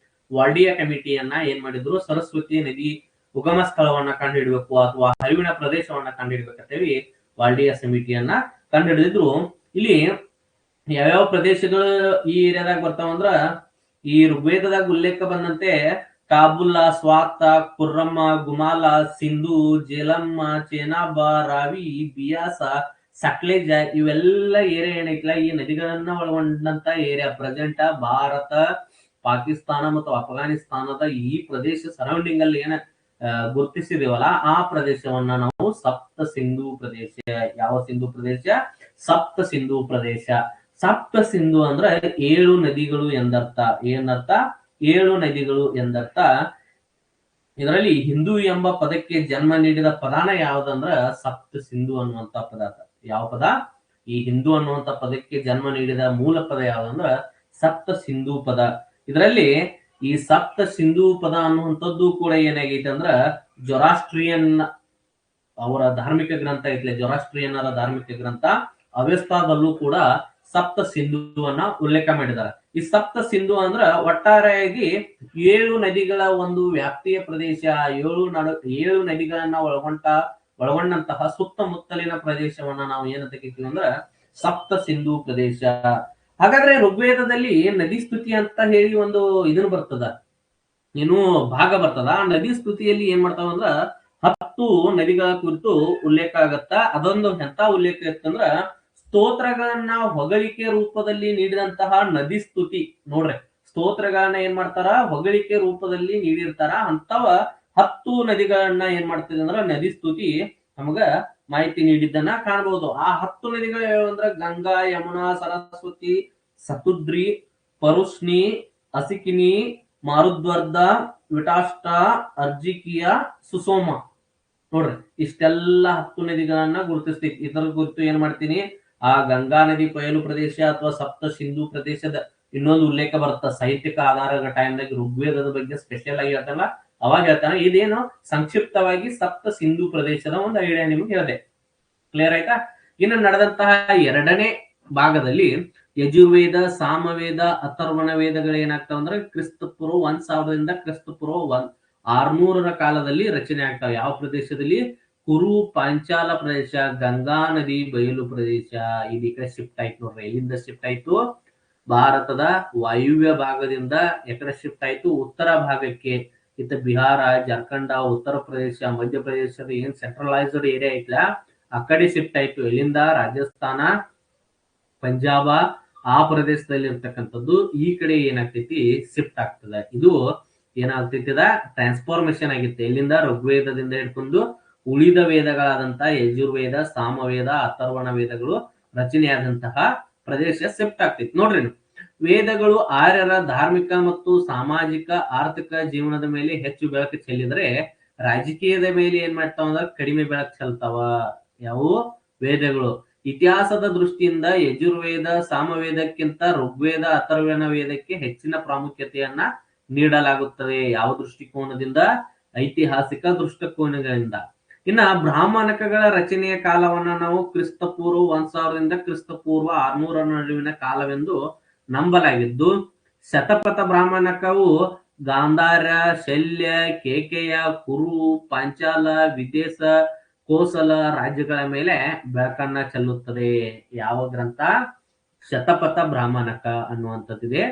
ವಾಲ್ಡಿಯಾ ಕಮಿಟಿಯನ್ನ ಏನ್ ಮಾಡಿದ್ರು? ಸರಸ್ವತಿ ನದಿ ಉಗಮ ಸ್ಥಳವನ್ನ ಕಂಡುಹಿಡಬೇಕು ಅಥವಾ ಹರಿವಿನ ಪ್ರದೇಶವನ್ನ ಕಂಡುಹಿಡ್ಬೇಕಂತೇಳಿ ವಾಲ್ಡಿಯಾ ಸಮಿತಿಯನ್ನ ಕಂಡುಹಿಡಿದಿದ್ರು. ಇಲ್ಲಿ ಯಾವ್ಯಾವ ಪ್ರದೇಶಗಳು ಈ ಏರಿಯಾದಾಗ ಬರ್ತಾವಂದ್ರ ಈ ಋಗ್ವೇದದಾಗ ಉಲ್ಲೇಖ ಬಂದಂತೆ ಕಾಬುಲ್ಲ, ಸ್ವಾತ, ಕುರ್ರಮ್ಮ, ಗುಮಾಲ, ಸಿಂಧು, ಜೇಲಮ್ಮ, ಚೇನಾಬ, ರಾವಿ, ಬಿಯಾಸ, ಸಕ್ಲೇಜ, ಇವೆಲ್ಲ ಏರಿಯಾ ಏನೈತಿಲ್ಲ ಈ ನದಿಗಳನ್ನ ಒಳಗೊಂಡಂತ ಏರಿಯಾ. ಪ್ರೆಸೆಂಟ್ ಭಾರತ, ಪಾಕಿಸ್ತಾನ ಮತ್ತು ಅಫ್ಘಾನಿಸ್ತಾನದ ಈ ಪ್ರದೇಶ ಸರೌಂಡಿಂಗ್ ಅಲ್ಲಿ ಏನ ಗುರುತಿಸಿದೇವಲ್ಲ ಆ ಪ್ರದೇಶವನ್ನ ನಾವು ಸಪ್ತ ಸಿಂಧೂ ಪ್ರದೇಶ. ಯಾವ ಸಿಂಧೂ ಪ್ರದೇಶ? ಸಪ್ತ ಸಿಂಧೂ ಪ್ರದೇಶ. ಸಪ್ತ ಸಿಂಧು ಅಂದ್ರೆ 7 ನದಿಗಳು ಎಂದರ್ಥ. ಏನರ್ಥ? 7 ನದಿಗಳು ಎಂದರ್ಥ. ಇದರಲ್ಲಿ ಹಿಂದೂ ಎಂಬ ಪದಕ್ಕೆ ಜನ್ಮ ನೀಡಿದ ಪದಾನ ಯಾವ್ದಂದ್ರ ಸಪ್ತ ಸಿಂಧು ಅನ್ನುವಂತ ಪದ. ಯಾವ ಪದ? ಈ ಹಿಂದೂ ಅನ್ನುವಂತ ಪದಕ್ಕೆ ಜನ್ಮ ನೀಡಿದ ಮೂಲ ಪದ ಯಾವ್ದಂದ್ರ ಸಪ್ತ ಸಿಂಧೂ ಪದ. ಇದರಲ್ಲಿ ಈ ಸಪ್ತ ಸಿಂಧೂ ಪದ ಅನ್ನುವಂಥದ್ದು ಕೂಡ ಏನಾಗೈತೆ ಅಂದ್ರ ಜೊರಾಸ್ಟ್ರಿಯನ್ ಅವರ ಧಾರ್ಮಿಕ ಗ್ರಂಥ ಐತ್ಲೆ, ಜೊರಾಸ್ಟ್ರಿಯನ್ನರ ಧಾರ್ಮಿಕ ಗ್ರಂಥ ಅವೆಸ್ತಾದಲ್ಲೂ ಕೂಡ ಸಪ್ತ ಸಿಂಧುವನ್ನ ಉಲ್ಲೇಖ ಮಾಡಿದ್ದಾರೆ. ಈ ಸಪ್ತ ಸಿಂಧು ಅಂದ್ರ ಒಟ್ಟಾರೆಯಾಗಿ 7 ನದಿಗಳ ಒಂದು ವ್ಯಾಪ್ತಿಯ ಪ್ರದೇಶ. 7 ನದಿಗಳನ್ನ ಒಳಗೊಂಡಂತಹ ಸುತ್ತಮುತ್ತಲಿನ ಪ್ರದೇಶವನ್ನ ನಾವು ಏನಂತ ಕರಿತೀವಿ ಅಂದ್ರ ಸಪ್ತ ಸಿಂಧು ಪ್ರದೇಶ. ಹಾಗಾದ್ರೆ ಋಗ್ವೇದದಲ್ಲಿ ನದಿ ಸ್ತುತಿ ಅಂತ ಹೇಳಿ ಒಂದು ಇದನ್ನು ಬರ್ತದ, ಏನು ಭಾಗ ಬರ್ತದ. ಆ ನದಿ ಸ್ತುತಿಯಲ್ಲಿ ಏನ್ ಮಾಡ್ತಾವಂದ್ರ 10 ನದಿಗಳ ಕುರಿತು ಉಲ್ಲೇಖ ಆಗತ್ತ. ಅದೊಂದು ಎಂತ ಉಲ್ಲೇಖ ಇತ್ತಂದ್ರ ಸ್ತೋತ್ರಗಳನ್ನ ಹೊಗಳಿಕೆ ರೂಪದಲ್ಲಿ ನೀಡಿದಂತಹ ನದಿ ಸ್ತುತಿ ನೋಡ್ರಿ. ಸ್ತೋತ್ರಗಳನ್ನ ಏನ್ ಮಾಡ್ತಾರ, ಹೊಗಳಿಕೆ ರೂಪದಲ್ಲಿ ನೀಡಿರ್ತಾರ. ಅಂತವ 10 ನದಿಗಳನ್ನ ಏನ್ ಮಾಡ್ತಿದೆ ಅಂದ್ರ ನದಿ ಸ್ತುತಿ ನಮಗ ಮಾಹಿತಿ ನೀಡಿದ್ದನ್ನ ಕಾಣಬಹುದು. ಆ 10 ನದಿಗಳು ಯಾವಂದ್ರ ಗಂಗಾ, ಯಮುನಾ, ಸರಸ್ವತಿ, ಸತುದ್ರಿ, ಪರುಷ್ಣಿ, ಅಸಿಕಿನಿ, ಮಾರುದ್ವರ್ಧ, ವಿಟಾಷ್ಟ, ಅರ್ಜಿಕಿಯ, ಸುಸೋಮ. ನೋಡ್ರಿ ಇಷ್ಟೆಲ್ಲಾ 10 ನದಿಗಳನ್ನ ಗುರುತಿಸ್ತೀವಿ. ಇದರ ಕುರಿತು ಏನ್ ಮಾಡ್ತೀನಿ, ಆ ಗಂಗಾ ನದಿ ಕೊಯ್ಲು ಪ್ರದೇಶ ಅಥವಾ ಸಪ್ತ ಸಿಂಧು ಪ್ರದೇಶದ ಇನ್ನೊಂದು ಉಲ್ಲೇಖ ಬರುತ್ತೆ ಸಾಹಿತ್ಯಿಕ ಆಧಾರದ ಟೈಮ್ದಾಗ. ಋಗ್ವೇದದ ಬಗ್ಗೆ ಸ್ಪೆಷಲ್ ಆಗಿ ಹೇಳ್ತಾನ, ಅವಾಗ ಹೇಳ್ತಾನೆ. ಇದೇನು ಸಂಕ್ಷಿಪ್ತವಾಗಿ ಸಪ್ತ ಸಿಂಧು ಪ್ರದೇಶದ ಒಂದು ಐಡಿಯಾ ನಿಮ್ಗೆ ಹೇಳಿದೆ. ಕ್ಲಿಯರ್ ಆಯ್ತಾ? ಇನ್ನು ನಡೆದಂತಹ ಎರಡನೇ ಭಾಗದಲ್ಲಿ ಯಜುರ್ವೇದ, ಸಾಮವೇದ, ಅಥರ್ವಣ ವೇದಗಳು ಏನಾಗ್ತಾವ ಅಂದ್ರೆ ಕ್ರಿಸ್ತಪೂರ್ವ 1000ರಿಂದ ಕ್ರಿಸ್ತಪೂರ್ವ 600ರ ಕಾಲದಲ್ಲಿ ರಚನೆ ಆಗ್ತಾವ. ಯಾವ ಪ್ರದೇಶದಲ್ಲಿ? ಕುರು ಪಾಂಚಾಲ ಪ್ರದೇಶ, ಗಂಗಾ ನದಿ ಬಯಲು ಪ್ರದೇಶ. ಇದು ಈ ಕಡೆ ಶಿಫ್ಟ್ ಆಯ್ತು ನೋಡ್ರಿ. ಎಲ್ಲಿಂದ ಶಿಫ್ಟ್ ಆಯ್ತು? ಭಾರತದ ವಾಯುವ್ಯ ಭಾಗದಿಂದ ಎಕಡೆ ಶಿಫ್ಟ್ ಆಯ್ತು? ಉತ್ತರ ಭಾಗಕ್ಕೆ. ಇತ್ತ ಬಿಹಾರ, ಜಾರ್ಖಂಡ, ಉತ್ತರ ಪ್ರದೇಶ, ಮಧ್ಯಪ್ರದೇಶದ ಏನ್ ಸೆಂಟ್ರಲೈಸ್ಡ್ ಏರಿಯಾ ಐತ್ಲಾ ಆ ಕಡೆ ಶಿಫ್ಟ್ ಆಯ್ತು. ಎಲ್ಲಿಂದ? ರಾಜಸ್ಥಾನ, ಪಂಜಾಬ, ಆ ಪ್ರದೇಶದಲ್ಲಿ ಇರ್ತಕ್ಕಂಥದ್ದು ಈ ಕಡೆ ಏನಾಗ್ತೈತಿ ಶಿಫ್ಟ್ ಆಗ್ತದೆ. ಇದು ಏನಾಗ್ತೈತಿ, ಟ್ರಾನ್ಸ್ಫಾರ್ಮೇಶನ್ ಆಗಿತ್ತು. ಎಲ್ಲಿಂದ? ಋಗ್ವೇದದಿಂದ ಹಿಡ್ಕೊಂಡು ಉಳಿದ ವೇದಗಳಾದಂತ ಯಜುರ್ವೇದ, ಸಾಮವೇದ, ಅಥರ್ವಣ ವೇದಗಳು ರಚನೆಯಾದಂತಹ ಪ್ರದೇಶ ಶಿಫ್ಟ್ ಆಗ್ತೈತಿ. ನೋಡ್ರಿ, ವೇದಗಳು ಆರ್ಯರ ಧಾರ್ಮಿಕ ಮತ್ತು ಸಾಮಾಜಿಕ ಆರ್ಥಿಕ ಜೀವನದ ಮೇಲೆ ಹೆಚ್ಚು ಬೆಳಕು ಚೆಲ್ಲಿದ್ರೆ ರಾಜಕೀಯದ ಮೇಲೆ ಏನ್ ಮಾಡ್ತಾವ ಅಂದ್ರೆ ಕಡಿಮೆ ಬೆಳಕು ಚೆಲ್ತಾವ. ಯಾವ ವೇದಗಳು? ಇತಿಹಾಸದ ದೃಷ್ಟಿಯಿಂದ ಯಜುರ್ವೇದ, ಸಾಮವೇದಕ್ಕಿಂತ ಋಗ್ವೇದ, ಅಥರ್ವಣ ವೇದಕ್ಕೆ ಹೆಚ್ಚಿನ ಪ್ರಾಮುಖ್ಯತೆಯನ್ನ ನೀಡಲಾಗುತ್ತದೆ. ಯಾವ ದೃಷ್ಟಿಕೋನದಿಂದ? ಐತಿಹಾಸಿಕ ದೃಷ್ಟಿಕೋನಗಳಿಂದ. ಇನ್ನ ಬ್ರಾಹ್ಮಣಕಗಳ ರಚನೆಯ ಕಾಲವನ್ನ ನಾವು ಕ್ರಿಸ್ತಪೂರ್ವ 1000ರಿಂದ ಕ್ರಿಸ್ತಪೂರ್ವ 600ರ ನಡುವಿನ ಕಾಲವೆಂದು ನಂಬಲಾಗಿದ್ದು, ಶತಪಥ ಬ್ರಾಹ್ಮಣಕವು ಗಾಂಧಾರ, ಶಲ್ಯ, ಕೇಕೆಯ, ಕುರು, ಪಾಂಚಾಲ, ವಿದೇಶ, ಕೋಸಲ ರಾಜ್ಯಗಳ ಮೇಲೆ ಬೆಳಕನ್ನ ಚೆಲ್ಲುತ್ತದೆ. ಯಾವ ಗ್ರಂಥ? ಶತಪಥ ಬ್ರಾಹ್ಮಣಕ ಅನ್ನುವಂಥದ್ದಿದೆ.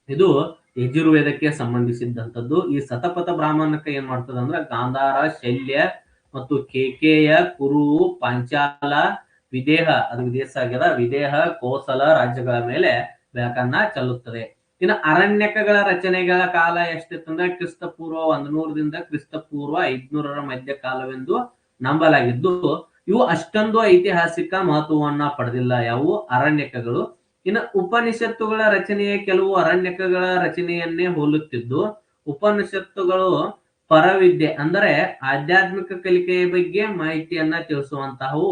ಇದು ಯಜುರ್ವೇದಕ್ಕೆ ಸಂಬಂಧಿಸಿದಂಥದ್ದು. ಈ ಶತಪಥ ಬ್ರಾಹ್ಮಣಕ ಏನ್ ಮಾಡ್ತದೆ ಅಂದ್ರೆ ಗಾಂಧಾರ, ಶಲ್ಯ ಮತ್ತು ಕೇಕೆಯ, ಕುರು, ಪಾಂಚಾಲ, ವಿದೇಹ, ಅದು ವಿದೇಶ ಆಗ್ಯದ, ವಿದೇಹ, ಕೋಸಲ ರಾಜ್ಯಗಳ ಮೇಲೆ ಬೆಳಕನ್ನ ಚೆಲ್ಲುತ್ತದೆ. ಇನ್ನು ಅರಣ್ಯಕಗಳ ರಚನೆಗಳ ಕಾಲ ಎಷ್ಟಿತ್ತಂದ್ರೆ ಕ್ರಿಸ್ತಪೂರ್ವ 100ರಿಂದ ಕ್ರಿಸ್ತಪೂರ್ವ 500ರ ಮಧ್ಯ ಕಾಲವೆಂದು ನಂಬಲಾಗಿದ್ದು, ಇವು ಅಷ್ಟೊಂದು ಐತಿಹಾಸಿಕ ಮಹತ್ವವನ್ನ ಪಡೆದಿಲ್ಲ. ಯಾವುವು? ಅರಣ್ಯಕಗಳು. ಇನ್ನು ಉಪನಿಷತ್ತುಗಳ ರಚನೆಯ ಕೆಲವು ಅರಣ್ಯಕಗಳ ರಚನೆಯನ್ನೇ ಹೋಲುತ್ತಿದ್ದು, ಉಪನಿಷತ್ತುಗಳು ಪರವಿದ್ಯೆ ಅಂದರೆ ಆಧ್ಯಾತ್ಮಿಕ ಕಲಿಕೆಯ ಬಗ್ಗೆ ಮಾಹಿತಿಯನ್ನ ತಿಳಿಸುವಂತಹವು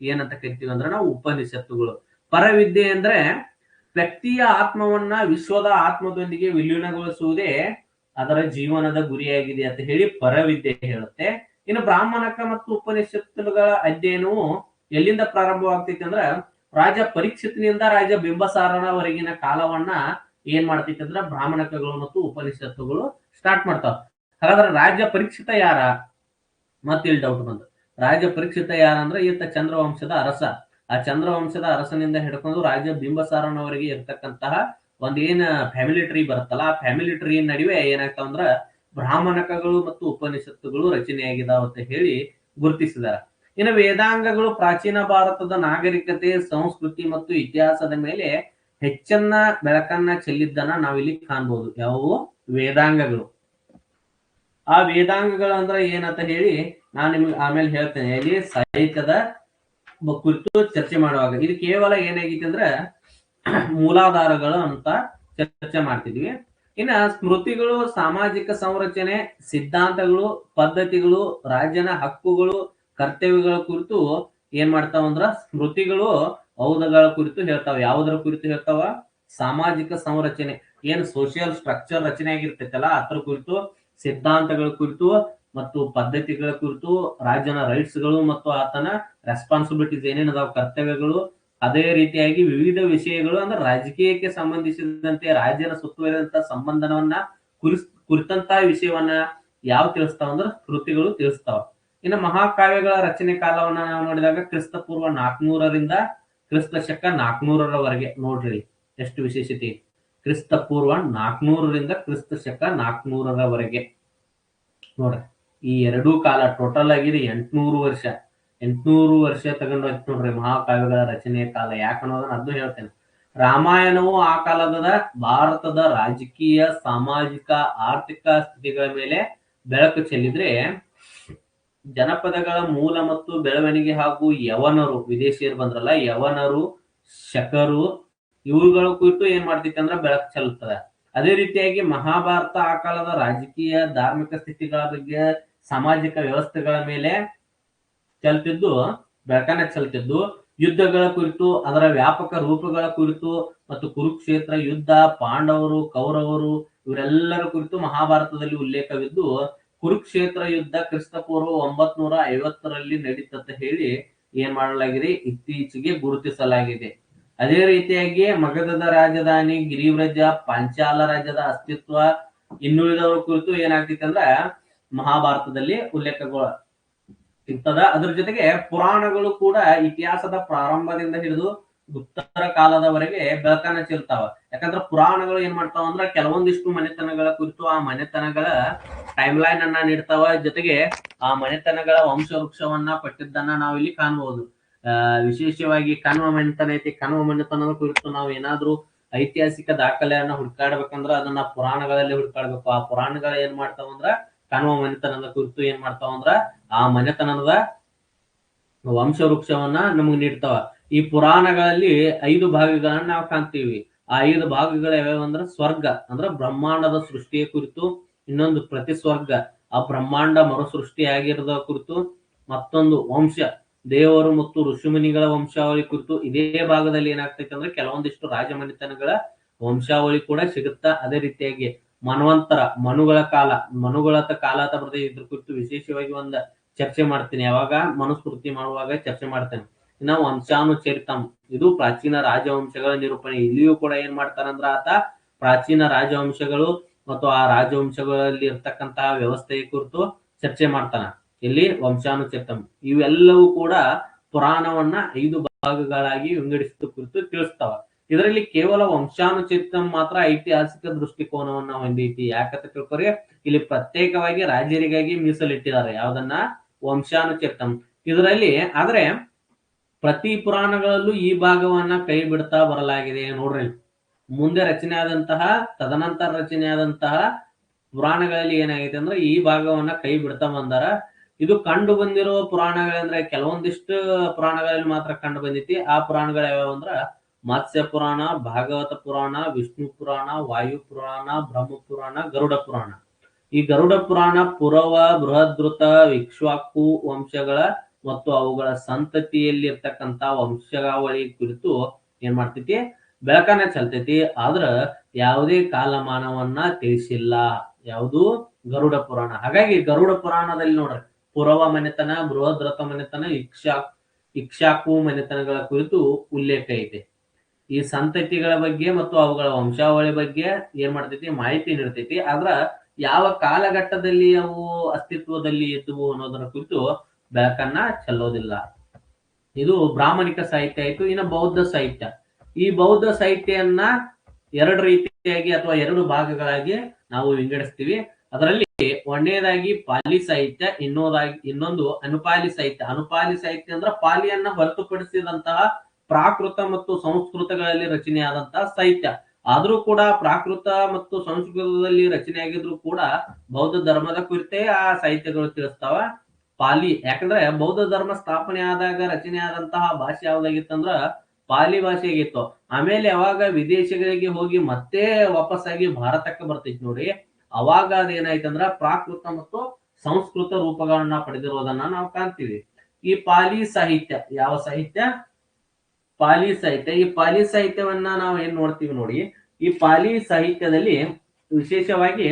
ಏನಂತ ಕರಿತೀವಿ ಅಂದ್ರೆ ನಾವು ಉಪನಿಷತ್ತುಗಳು. ಪರವಿದ್ಯೆ ಅಂದ್ರೆ ವ್ಯಕ್ತಿಯ ಆತ್ಮವನ್ನ ವಿಶ್ವದ ಆತ್ಮದೊಂದಿಗೆ ವಿಲೀನಗೊಳಿಸುವುದೇ ಅದರ ಜೀವನದ ಗುರಿಯಾಗಿದೆ ಅಂತ ಹೇಳಿ ಪರವಿದ್ಯೆ ಹೇಳುತ್ತೆ. ಇನ್ನು ಬ್ರಾಹ್ಮಣಕ ಮತ್ತು ಉಪನಿಷತ್ತುಗಳ ಅಧ್ಯಯನವು ಎಲ್ಲಿಂದ ಪ್ರಾರಂಭವಾಗ್ತೈತಿ ಅಂದ್ರ ರಾಜ ಪರೀಕ್ಷಿತನಿಂದ ರಾಜ ಬಿಂಬಸಾರನವರೆಗಿನ ಕಾಲವನ್ನ ಏನ್ ಮಾಡ್ತೈತಿ ಅಂದ್ರ ಬ್ರಾಹ್ಮಣಕಗಳು ಮತ್ತು ಉಪನಿಷತ್ತುಗಳು ಸ್ಟಾರ್ಟ್ ಮಾಡ್ತಾವ. ಹಾಗಾದ್ರೆ ರಾಜ ಪರೀಕ್ಷಿತ ಯಾರ? ಮತ್ತೆ ಇಲ್ಲಿ ಡೌಟ್ ಬಂದು, ರಾಜ ಪರೀಕ್ಷಿತ ಯಾರಂದ್ರೆ ಈತ ಚಂದ್ರವಂಶದ ಅರಸ. ಆ ಚಂದ್ರವಂಶದ ಅರಸನಿಂದ ಹಿಡ್ಕೊಂಡು ರಾಜ ಬಿಂಬಸಾರನವರೆಗೆ ಇರ್ತಕ್ಕಂತಹ ಒಂದೇನ್ ಫ್ಯಾಮಿಲಿ ಟ್ರೀ ಬರುತ್ತಲ್ಲ, ಆ ಫ್ಯಾಮಿಲಿ ಟ್ರೀ ನಡುವೆ ಏನಾಗ್ತಾವ ಅಂದ್ರ ಬ್ರಾಹ್ಮಣಕಗಳು ಮತ್ತು ಉಪನಿಷತ್ತುಗಳು ರಚನೆಯಾಗಿದಾವ ಅಂತ ಹೇಳಿ ಗುರುತಿಸಿದಾರ. ಇನ್ನು ವೇದಾಂಗಗಳು ಪ್ರಾಚೀನ ಭಾರತದ ನಾಗರಿಕತೆ, ಸಂಸ್ಕೃತಿ ಮತ್ತು ಇತಿಹಾಸದ ಮೇಲೆ ಹೆಚ್ಚನ್ನ ಬೆಳಕನ್ನ ಚೆಲ್ಲಿದ್ದನ್ನ ನಾವಿಲ್ಲಿ ಕಾಣ್ಬೋದು. ಯಾವುವು? ವೇದಾಂಗಗಳು. ಆ ವೇದಾಂಗಗಳು ಅಂದ್ರೆ ಏನಂತ ಹೇಳಿ ನಾನು ನಿಮ್ಗೆ ಆಮೇಲೆ ಹೇಳ್ತೇನೆ. ಇಲ್ಲಿ ಸಾಹಿತ್ಯದ ಕುರಿತು ಚರ್ಚೆ ಮಾಡುವಾಗ ಇದು ಕೇವಲ ಏನಾಗೈತಿ ಅಂದ್ರೆ ಮೂಲಾಧಾರಗಳು ಅಂತ ಚರ್ಚೆ ಮಾಡ್ತಿದ್ವಿ. ಇನ್ನ ಸ್ಮೃತಿಗಳು ಸಾಮಾಜಿಕ ಸಂರಚನೆ, ಸಿದ್ಧಾಂತಗಳು, ಪದ್ಧತಿಗಳು, ರಾಜನ ಹಕ್ಕುಗಳು, ಕರ್ತವ್ಯಗಳ ಕುರಿತು ಏನ್ ಮಾಡ್ತಾವ ಅಂದ್ರ ಸ್ಮೃತಿಗಳು ಔದಗಳ ಕುರಿತು ಹೇಳ್ತಾವ. ಯಾವುದರ ಕುರಿತು ಹೇಳ್ತಾವ? ಸಾಮಾಜಿಕ ಸಂರಚನೆ, ಏನ್ ಸೋಷಿಯಲ್ ಸ್ಟ್ರಕ್ಚರ್ ರಚನೆ ಆಗಿರ್ತೈತಲ್ಲ ಅದ್ರ ಕುರಿತು, ಸಿದ್ಧಾಂತಗಳ ಕುರಿತು ಮತ್ತು ಪದ್ಧತಿಗಳ ಕುರಿತು, ರಾಜನ ರೈಟ್ಸ್ ಗಳು ಮತ್ತು ಆತನ ರೆಸ್ಪಾನ್ಸಿಬಿಲಿಟೀಸ್ ಏನೇನದಾವ ಕರ್ತವ್ಯಗಳು, ಅದೇ ರೀತಿಯಾಗಿ ವಿವಿಧ ವಿಷಯಗಳು ಅಂದ್ರೆ ರಾಜಕೀಯಕ್ಕೆ ಸಂಬಂಧಿಸಿದಂತೆ ರಾಜ್ಯನ ಸುತ್ತುವರಿದಂತ ಸಂಬಂಧವನ್ನ ಕುರಿತಂತಹ ವಿಷಯವನ್ನ ಯಾವ ತಿಳಿಸ್ತಾವ ಅಂದ್ರೆ ಕೃತಿಗಳು ತಿಳಿಸ್ತಾವ. ಇನ್ನು ಮಹಾಕಾವ್ಯಗಳ ರಚನೆ ಕಾಲವನ್ನ ನಾವು ನೋಡಿದಾಗ ಕ್ರಿಸ್ತಪೂರ್ವ 400ರಿಂದ ಕ್ರಿಸ್ತ ಶಕ 400ರವರೆಗೆ. ನೋಡ್ರಿ ಎಷ್ಟು ವಿಶೇಷತೆ. ಕ್ರಿಸ್ತಪೂರ್ವ 400ರಿಂದ ಕ್ರಿಸ್ತ ಶಕ 400ರವರೆಗೆ ನೋಡ್ರಿ. ಈ ಎರಡೂ ಕಾಲ ಟೋಟಲ್ ಆಗಿದೆ 800 ವರ್ಷ. 800 ವರ್ಷ ತಗೊಂಡು ಹೋಯ್ತು ನೋಡ್ರಿ ಮಹಾಕಾವ್ಯಗಳ ರಚನೆಯ ಕಾಲ. ಯಾಕನ್ನೋದನ್ನ ಅದನ್ನು ಹೇಳ್ತೇನೆ. ರಾಮಾಯಣವು ಆ ಕಾಲದ ಭಾರತದ ರಾಜಕೀಯ, ಸಾಮಾಜಿಕ, ಆರ್ಥಿಕ ಸ್ಥಿತಿಗಳ ಮೇಲೆ ಬೆಳಕು ಚೆಲ್ಲಿದ್ರೆ, ಜನಪದಗಳ ಮೂಲ ಮತ್ತು ಬೆಳವಣಿಗೆ ಹಾಗೂ ಯವನರು, ವಿದೇಶಿಯರು ಬಂದ್ರಲ್ಲ, ಯವನರು, ಶಕರು, ಇವುಗಳ ಕುರಿತು ಏನ್ ಮಾಡ್ತೈತಿ ಅಂದ್ರ ಬೆಳಕು ಚೆಲ್ಲುತ್ತದೆ. ಅದೇ ರೀತಿಯಾಗಿ ಮಹಾಭಾರತ ಆ ಕಾಲದ ರಾಜಕೀಯ, ಧಾರ್ಮಿಕ ಸ್ಥಿತಿಗಳ ಬಗ್ಗೆ, ಸಾಮಾಜಿಕ ವ್ಯವಸ್ಥೆಗಳ ಮೇಲೆ ಬೆಳಕನ್ನ ಚೆಲ್ತಿದ್ದು, ಯುದ್ಧಗಳ ಕುರಿತು, ಅದರ ವ್ಯಾಪಕ ರೂಪಗಳ ಕುರಿತು ಮತ್ತು ಕುರುಕ್ಷೇತ್ರ ಯುದ್ಧ, ಪಾಂಡವರು, ಕೌರವರು ಇವರೆಲ್ಲರ ಕುರಿತು ಮಹಾಭಾರತದಲ್ಲಿ ಉಲ್ಲೇಖವಿದ್ದು, ಕುರುಕ್ಷೇತ್ರ ಯುದ್ಧ ಕ್ರಿಸ್ತಪೂರ್ವ 950ರಲ್ಲಿ ನಡೀತಂತ ಹೇಳಿ ಏನ್ ಮಾಡಲಾಗಿದೆ, ಇತ್ತೀಚೆಗೆ ಗುರುತಿಸಲಾಗಿದೆ. ಅದೇ ರೀತಿಯಾಗಿ ಮಗಧದ ರಾಜಧಾನಿ ಗಿರಿವ್ರಜ, ಪಾಂಚಾಲ ರಾಜ್ಯದ ಅಸ್ತಿತ್ವ, ಇನ್ನುಳಿದವರ ಕುರಿತು ಏನಾಗ್ತಿತ್ತು ಅಂದ್ರ ಮಹಾಭಾರತದಲ್ಲಿ ಉಲ್ಲೇಖಗಳು ಇರ್ತದ. ಅದ್ರ ಜೊತೆಗೆ ಪುರಾಣಗಳು ಕೂಡ ಇತಿಹಾಸದ ಪ್ರಾರಂಭದಿಂದ ಹಿಡಿದು ಉತ್ತರ ಕಾಲದವರೆಗೆ ಬೆಳಕನ್ನ ಚೆಲ್ತಾವ. ಯಾಕಂದ್ರೆ ಪುರಾಣಗಳು ಏನ್ ಮಾಡ್ತಾವ ಅಂದ್ರ ಕೆಲವೊಂದಿಷ್ಟು ಮನೆತನಗಳ ಕುರಿತು ಆ ಮನೆತನಗಳ ಟೈಮ್ ಲೈನ್ ಅನ್ನ ನೀಡ್ತಾವ. ಜೊತೆಗೆ ಆ ಮನೆತನಗಳ ವಂಶವೃಕ್ಷವನ್ನ ಪಟ್ಟಿದ್ದನ್ನ ನಾವು ಇಲ್ಲಿ ಕಾಣಬಹುದು. ವಿಶೇಷವಾಗಿ ಕಣ್ವ ಮನೆತನ ಐತಿ. ಕಣ್ವ ಮನೆತನದ ಕುರಿತು ನಾವು ಏನಾದ್ರೂ ಐತಿಹಾಸಿಕ ದಾಖಲೆಯನ್ನ ಹುಡುಕಾಡ್ಬೇಕಂದ್ರ ಅದನ್ನ ಪುರಾಣಗಳಲ್ಲಿ ಹುಡುಕಾಡ್ಬೇಕು. ಆ ಪುರಾಣಗಳು ಏನ್ ಮಾಡ್ತಾವಂದ್ರ ಕಣ್ವ ಮನೆತನದ ಕುರಿತು ಏನ್ ಮಾಡ್ತಾವಂದ್ರ ಆ ಮನೆತನದ ವಂಶವೃಕ್ಷವನ್ನ ನಮಗ್ ನೀಡ್ತಾವ. ಈ ಪುರಾಣಗಳಲ್ಲಿ 5 ಭಾಗಗಳನ್ನ ನಾವು ಕಾಣ್ತೀವಿ. ಆ 5 ಭಾಗಗಳು ಯಾವ್ಯಾವಂದ್ರ ಸ್ವರ್ಗ ಅಂದ್ರ ಬ್ರಹ್ಮಾಂಡದ ಸೃಷ್ಟಿಯ ಕುರಿತು, ಇನ್ನೊಂದು ಪ್ರತಿಸ್ವರ್ಗ ಆ ಬ್ರಹ್ಮಾಂಡ ಮರುಸೃಷ್ಟಿ ಆಗಿರೋದ ಕುರಿತು, ಮತ್ತೊಂದು ವಂಶ ದೇವರು ಮತ್ತು ಋಷಿಮುನಿಗಳ ವಂಶಾವಳಿ ಕುರಿತು. ಇದೇ ಭಾಗದಲ್ಲಿ ಏನಾಗ್ತೈತೆ ಅಂದ್ರೆ ಕೆಲವೊಂದಿಷ್ಟು ರಾಜಮನೆತನಗಳ ವಂಶಾವಳಿ ಕೂಡ ಸಿಗುತ್ತಾ. ಅದೇ ರೀತಿಯಾಗಿ ಮನ್ವಂತರ, ಮನುಗಳ ಕಾಲ ಅಂತ ಬರ್ತದೆ. ಇದ್ರ ಕುರಿತು ವಿಶೇಷವಾಗಿ ಒಂದು ಚರ್ಚೆ ಮಾಡ್ತೀನಿ, ಯಾವಾಗ ಮನುಸ್ಮೃತಿ ಮಾಡುವಾಗ ಚರ್ಚೆ ಮಾಡ್ತೇನೆ. ಇನ್ನ ವಂಶಾನುಚರಿತಂ, ಇದು ಪ್ರಾಚೀನ ರಾಜವಂಶಗಳ ನಿರೂಪಣೆ. ಇಲ್ಲಿಯೂ ಕೂಡ ಏನ್ ಮಾಡ್ತಾರಂದ್ರ ಆತ ಪ್ರಾಚೀನ ರಾಜವಂಶಗಳು ಮತ್ತು ಆ ರಾಜವಂಶಗಳಲ್ಲಿ ಇರ್ತಕ್ಕಂತಹ ವ್ಯವಸ್ಥೆಯ ಕುರಿತು ಚರ್ಚೆ ಮಾಡ್ತಾನ. ಇಲ್ಲಿ ವಂಶಾನುಚರಿತಂ. ಇವೆಲ್ಲವೂ ಕೂಡ ಪುರಾಣವನ್ನ 5 ಭಾಗಗಳಾಗಿ ವಿಂಗಡಿಸಿದ ಕುರಿತು ತಿಳಿಸ್ತಾವ. ಇದರಲ್ಲಿ ಕೇವಲ ವಂಶಾನುಚರಿತಂ ಮಾತ್ರ ಐತಿಹಾಸಿಕ ದೃಷ್ಟಿಕೋನವನ್ನ ಹೊಂದೈತಿ. ಯಾಕಂತ ತಿಳ್ಕೊರಿ, ಇಲ್ಲಿ ಪ್ರತ್ಯೇಕವಾಗಿ ರಾಜರಿಗಾಗಿ ಮೀಸಲಿಟ್ಟಿದ್ದಾರೆ ಯಾವ್ದನ್ನ, ವಂಶಾನುಚರಿತಂ. ಇದರಲ್ಲಿ ಆದ್ರೆ ಪ್ರತಿ ಪುರಾಣಗಳಲ್ಲೂ ಈ ಭಾಗವನ್ನ ಕೈ ಬಿಡ್ತಾ ಬರಲಾಗಿದೆ. ನೋಡ್ರಿ, ಮುಂದೆ ರಚನೆ ಆದಂತಹ, ತದನಂತರ ರಚನೆ ಆದಂತಹ ಪುರಾಣಗಳಲ್ಲಿ ಏನಾಗೈತೆ ಅಂದ್ರೆ ಈ ಭಾಗವನ್ನ ಕೈ ಬಿಡ್ತಾ ಬಂದಾರ. ಇದು ಕಂಡು ಬಂದಿರೋ ಪುರಾಣಗಳಂದ್ರೆ ಕೆಲವೊಂದಿಷ್ಟು ಪುರಾಣಗಳಲ್ಲಿ ಮಾತ್ರ ಕಂಡು ಬಂದೈತಿ. ಆ ಪುರಾಣಗಳು ಯಾವ್ಯಾವಂದ್ರ ಮತ್ಸ್ಯ ಪುರಾಣ, ಭಾಗವತ ಪುರಾಣ, ವಿಷ್ಣು ಪುರಾಣ, ವಾಯು ಪುರಾಣ, ಬ್ರಹ್ಮ ಪುರಾಣ, ಗರುಡ ಪುರಾಣ. ಈ ಗರುಡ ಪುರಾಣ ಪುರವ, ಬೃಹದ್ರುತ, ಇಕ್ಷ್ವಾಕು ವಂಶಗಳ ಮತ್ತು ಅವುಗಳ ಸಂತತಿಯಲ್ಲಿ ಇರ್ತಕ್ಕಂತ ವಂಶಾವಳಿ ಕುರಿತು ಏನ್ ಮಾಡ್ತೈತಿ, ಬೆಳಕನ್ನ ಚೆಲ್ತೈತಿ. ಆದ್ರ ಯಾವುದೇ ಕಾಲಮಾನವನ್ನ ತಿಳಿಸಿಲ್ಲ ಯಾವುದು, ಗರುಡ ಪುರಾಣ. ಹಾಗಾಗಿ ಗರುಡ ಪುರಾಣದಲ್ಲಿ ನೋಡ್ರಿ ಪುರವ ಮನೆತನ, ಬೃಹದ್ರಥ ಮನೆತನ, ಇಕ್ಷ್ವಾಕು ಮನೆತನಗಳ ಕುರಿತು ಉಲ್ಲೇಖ ಐತೆ. ಈ ಸಂತತಿಗಳ ಬಗ್ಗೆ ಮತ್ತು ಅವುಗಳ ವಂಶಾವಳಿ ಬಗ್ಗೆ ಏನ್ ಮಾಡ್ತೈತಿ, ಮಾಹಿತಿ ನೀಡ್ತೈತಿ. ಆದ್ರ ಯಾವ ಕಾಲಘಟ್ಟದಲ್ಲಿ ಅವು ಅಸ್ತಿತ್ವದಲ್ಲಿ ಇದ್ದುವು ಅನ್ನೋದರ ಕುರಿತು ಬೆಳಕನ್ನ ಚೆಲ್ಲೋದಿಲ್ಲ. ಇದು ಬ್ರಾಹ್ಮಣಿಕ ಸಾಹಿತ್ಯ ಆಯ್ತು. ಇನ್ನು ಬೌದ್ಧ ಸಾಹಿತ್ಯ. ಈ ಬೌದ್ಧ ಸಾಹಿತ್ಯವನ್ನ 2 ರೀತಿಯಾಗಿ ಅಥವಾ 2 ಭಾಗಗಳಾಗಿ ನಾವು ವಿಂಗಡಿಸ್ತೀವಿ. ಅದರಲ್ಲಿ ಒಂದನೇದಾಗಿ ಪಾಲಿ ಸಾಹಿತ್ಯ, ಇನ್ನೊಂದು ಅನುಪಾಲಿ ಸಾಹಿತ್ಯ. ಅನುಪಾಲಿ ಸಾಹಿತ್ಯ ಅಂದ್ರೆ ಪಾಲಿಯನ್ನ ಹೊರತುಪಡಿಸಿದಂತಹ ಪ್ರಾಕೃತ ಮತ್ತು ಸಂಸ್ಕೃತಗಳಲ್ಲಿ ರಚನೆಯಾದಂತಹ ಸಾಹಿತ್ಯ. ಆದ್ರೂ ಕೂಡ ಪ್ರಾಕೃತ ಮತ್ತು ಸಂಸ್ಕೃತದಲ್ಲಿ ರಚನೆಯಾಗಿದ್ರು ಕೂಡ ಬೌದ್ಧ ಧರ್ಮದ ಕುರಿತೇ ಆ ಸಾಹಿತ್ಯಗಳು ತಿಳಿಸ್ತಾವ. ಪಾಲಿ, ಯಾಕಂದ್ರೆ ಬೌದ್ಧ ಧರ್ಮ ಸ್ಥಾಪನೆ ಆದಾಗ ರಚನೆ ಆದಂತಹ ಭಾಷೆ ಯಾವ್ದಾಗಿತ್ತಂದ್ರ ಪಾಲಿ ಭಾಷೆ ಆಗಿತ್ತು. ಆಮೇಲೆ ಯಾವಾಗ ವಿದೇಶಗಳಿಗೆ ಹೋಗಿ ಮತ್ತೆ ವಾಪಸ್ಸಾಗಿ ಭಾರತಕ್ಕೆ ಬರ್ತೈತಿ ನೋಡಿ, ಅವಾಗ ಅದೇನಾಯ್ತಂದ್ರ ಪ್ರಾಕೃತ ಮತ್ತು ಸಂಸ್ಕೃತ ರೂಪಗಳನ್ನ ಪಡೆದಿರೋದನ್ನ ನಾವು ಕಾಣ್ತೀವಿ. ಈ ಪಾಲಿ ಸಾಹಿತ್ಯ ಯಾವ ಸಾಹಿತ್ಯ, ಪಾಲಿ ಸಾಹಿತ್ಯ. ಈ ಪಾಲಿ ಸಾಹಿತ್ಯವನ್ನ ನಾವು ಏನ್ ನೋಡ್ತೀವಿ ನೋಡಿ, ಈ ಪಾಲಿ ಸಾಹಿತ್ಯದಲ್ಲಿ ವಿಶೇಷವಾಗಿ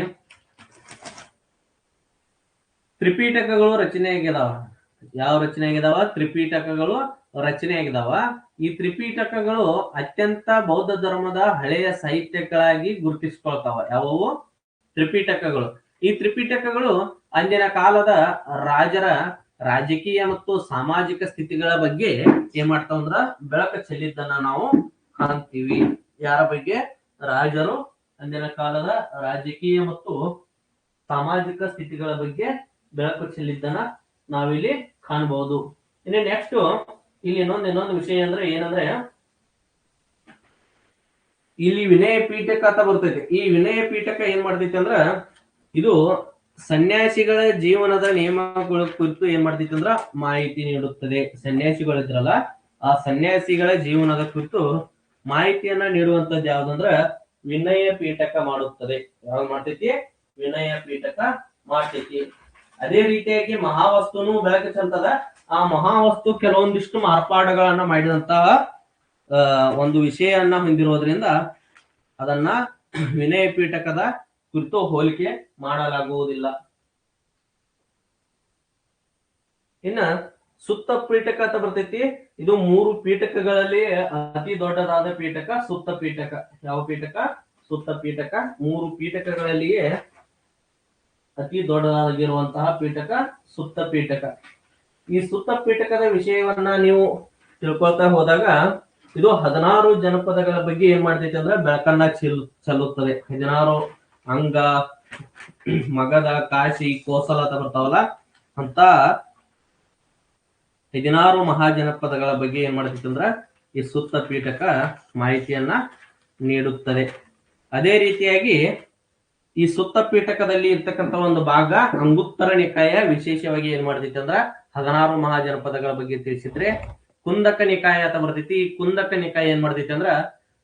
ತ್ರಿಪೀಠಕಗಳು ರಚನೆಯಾಗಿದಾವ. ಯಾವ ರಚನೆ ಆಗಿದಾವ, ತ್ರಿಪೀಠಕಗಳು ರಚನೆ ಆಗಿದಾವ. ಈ ತ್ರಿಪೀಠಕಗಳು ಅತ್ಯಂತ ಬೌದ್ಧ ಧರ್ಮದ ಹಳೆಯ ಸಾಹಿತ್ಯಗಳಾಗಿ ಗುರುತಿಸಿಕೊಳ್ತಾವ. ಯಾವುವು, ತ್ರಿಪೀಠಕಗಳು. ಈ ತ್ರಿಪೀಠಕಗಳು ಅಂದಿನ ಕಾಲದ ರಾಜರ ರಾಜಕೀಯ ಮತ್ತು ಸಾಮಾಜಿಕ ಸ್ಥಿತಿಗಳ ಬಗ್ಗೆ ಏನ್ ಮಾಡ್ತಾವಂದ್ರ ಬೆಳಕು ಚೆಲ್ಲಿದ್ದನ್ನ ನಾವು ಕಾಣ್ತೀವಿ. ಯಾರ ಬಗ್ಗೆ, ರಾಜರು ಅಂದಿನ ಕಾಲದ ರಾಜಕೀಯ ಮತ್ತು ಸಾಮಾಜಿಕ ಸ್ಥಿತಿಗಳ ಬಗ್ಗೆ ಬೆಳಕು ಚೆಲ್ಲಿದ್ದನ್ನ ನಾವಿಲ್ಲಿ ಕಾಣಬಹುದು. ಇನ್ನು ನೆಕ್ಸ್ಟ್ ಇಲ್ಲಿ ಇನ್ನೊಂದು ವಿಷಯ ಅಂದ್ರೆ ಏನಂದ್ರೆ, ಇಲ್ಲಿ ವಿನಯ ಪೀಠಕ ಅಂತ ಬರ್ತೈತಿ. ಈ ವಿನಯ ಪೀಠಕ ಏನ್ ಮಾಡ್ತೈತಿ ಅಂದ್ರ, ಇದು ಸನ್ಯಾಸಿಗಳ ಜೀವನದ ನಿಯಮಗಳ ಕುರಿತು ಏನ್ ಮಾಡ್ತೈತಿ ಅಂದ್ರ ಮಾಹಿತಿ ನೀಡುತ್ತದೆ. ಸನ್ಯಾಸಿಗಳಿದ್ರಲ್ಲ, ಆ ಸನ್ಯಾಸಿಗಳ ಜೀವನದ ಕುರಿತು ಮಾಹಿತಿಯನ್ನ ನೀಡುವಂತದ್ದು ಯಾವ್ದಂದ್ರ ವಿನಯ ಪೀಠಕ ಮಾಡುತ್ತದೆ. ಯಾವ್ದು ಮಾಡ್ತೈತಿ? ವಿನಯ ಪೀಠಕ ಮಾಡ್ತೈತಿ. ಅದೇ ರೀತಿಯಾಗಿ ಮಹಾವಸ್ತುನು ಬೆಳಕು ಚೆಲ್ತದ. ಆ ಮಹಾವಸ್ತು ಕೆಲವೊಂದಿಷ್ಟು ಮಾರ್ಪಾಡುಗಳನ್ನ ಮಾಡಿದಂತಹ ಒಂದು ವಿಷಯವನ್ನ ಹೊಂದಿರೋದ್ರಿಂದ ಅದನ್ನ ವಿನಯ ಪೀಠಕದ ಕುರಿತು ಹೋಲಿಕೆ ಮಾಡಲಾಗುವುದಿಲ್ಲ. ಇನ್ನ ಸುತ್ತ ಪೀಠಕ ಅಂತ ಬರ್ತೈತಿ. ಇದು 3 ಪೀಠಕಗಳಲ್ಲಿ ಅತಿ ದೊಡ್ಡದಾದ ಪೀಠಕ ಸುತ್ತ ಪೀಠಕ. ಯಾವ ಪೀಠಕ? ಸುತ್ತ ಪೀಠಕ. 3 ಪೀಠಕಗಳಲ್ಲಿಯೇ ಅತಿ ದೊಡ್ಡದಾಗಿರುವಂತಹ ಪೀಠಕ ಸುತ್ತ ಪೀಠಕ. ಈ ಸುತ್ತ ಪೀಠಕದ ವಿಷಯವನ್ನ ನೀವು ತಿಳ್ಕೊಳ್ತಾ ಹೋದಾಗ, ಇದು 16 ಜನಪದಗಳ ಬಗ್ಗೆ ಏನ್ ಮಾಡ್ತೈತಿ ಅಂದ್ರೆ ಬೆಳಕನ್ನ ಚೆಲ್ಲುತ್ತದೆ. 16 ಅಂಗ, ಮಗಧ, ಕಾಶಿ, ಕೋಸಲ ಅಂತ ಬರ್ತಾವಲ್ಲ, ಅಂತ 16 ಮಹಾಜನಪದಗಳ ಬಗ್ಗೆ ಏನ್ ಮಾಡ್ತೈತಿ ಅಂದ್ರ ಈ ಸುತ್ತ ಪೀಠಕ ಮಾಹಿತಿಯನ್ನ ನೀಡುತ್ತದೆ. ಅದೇ ರೀತಿಯಾಗಿ ಈ ಸುತ್ತ ಪೀಠಕದಲ್ಲಿ ಇರ್ತಕ್ಕಂಥ ಒಂದು ಭಾಗ ಅಂಗುತ್ತರ ನಿಕಾಯ ವಿಶೇಷವಾಗಿ ಏನ್ ಮಾಡ್ತೈತಿ ಅಂದ್ರ 16 ಮಹಾಜನಪದಗಳ ಬಗ್ಗೆ ತಿಳಿಸಿದ್ರೆ, ಕುಂದಕ ನಿಕಾಯ ಅಂತ ಬರ್ತೈತಿ. ಈ ಕುಂದಕ ನಿಕಾಯ ಏನ್ ಮಾಡ್ತೈತಿ ಅಂದ್ರ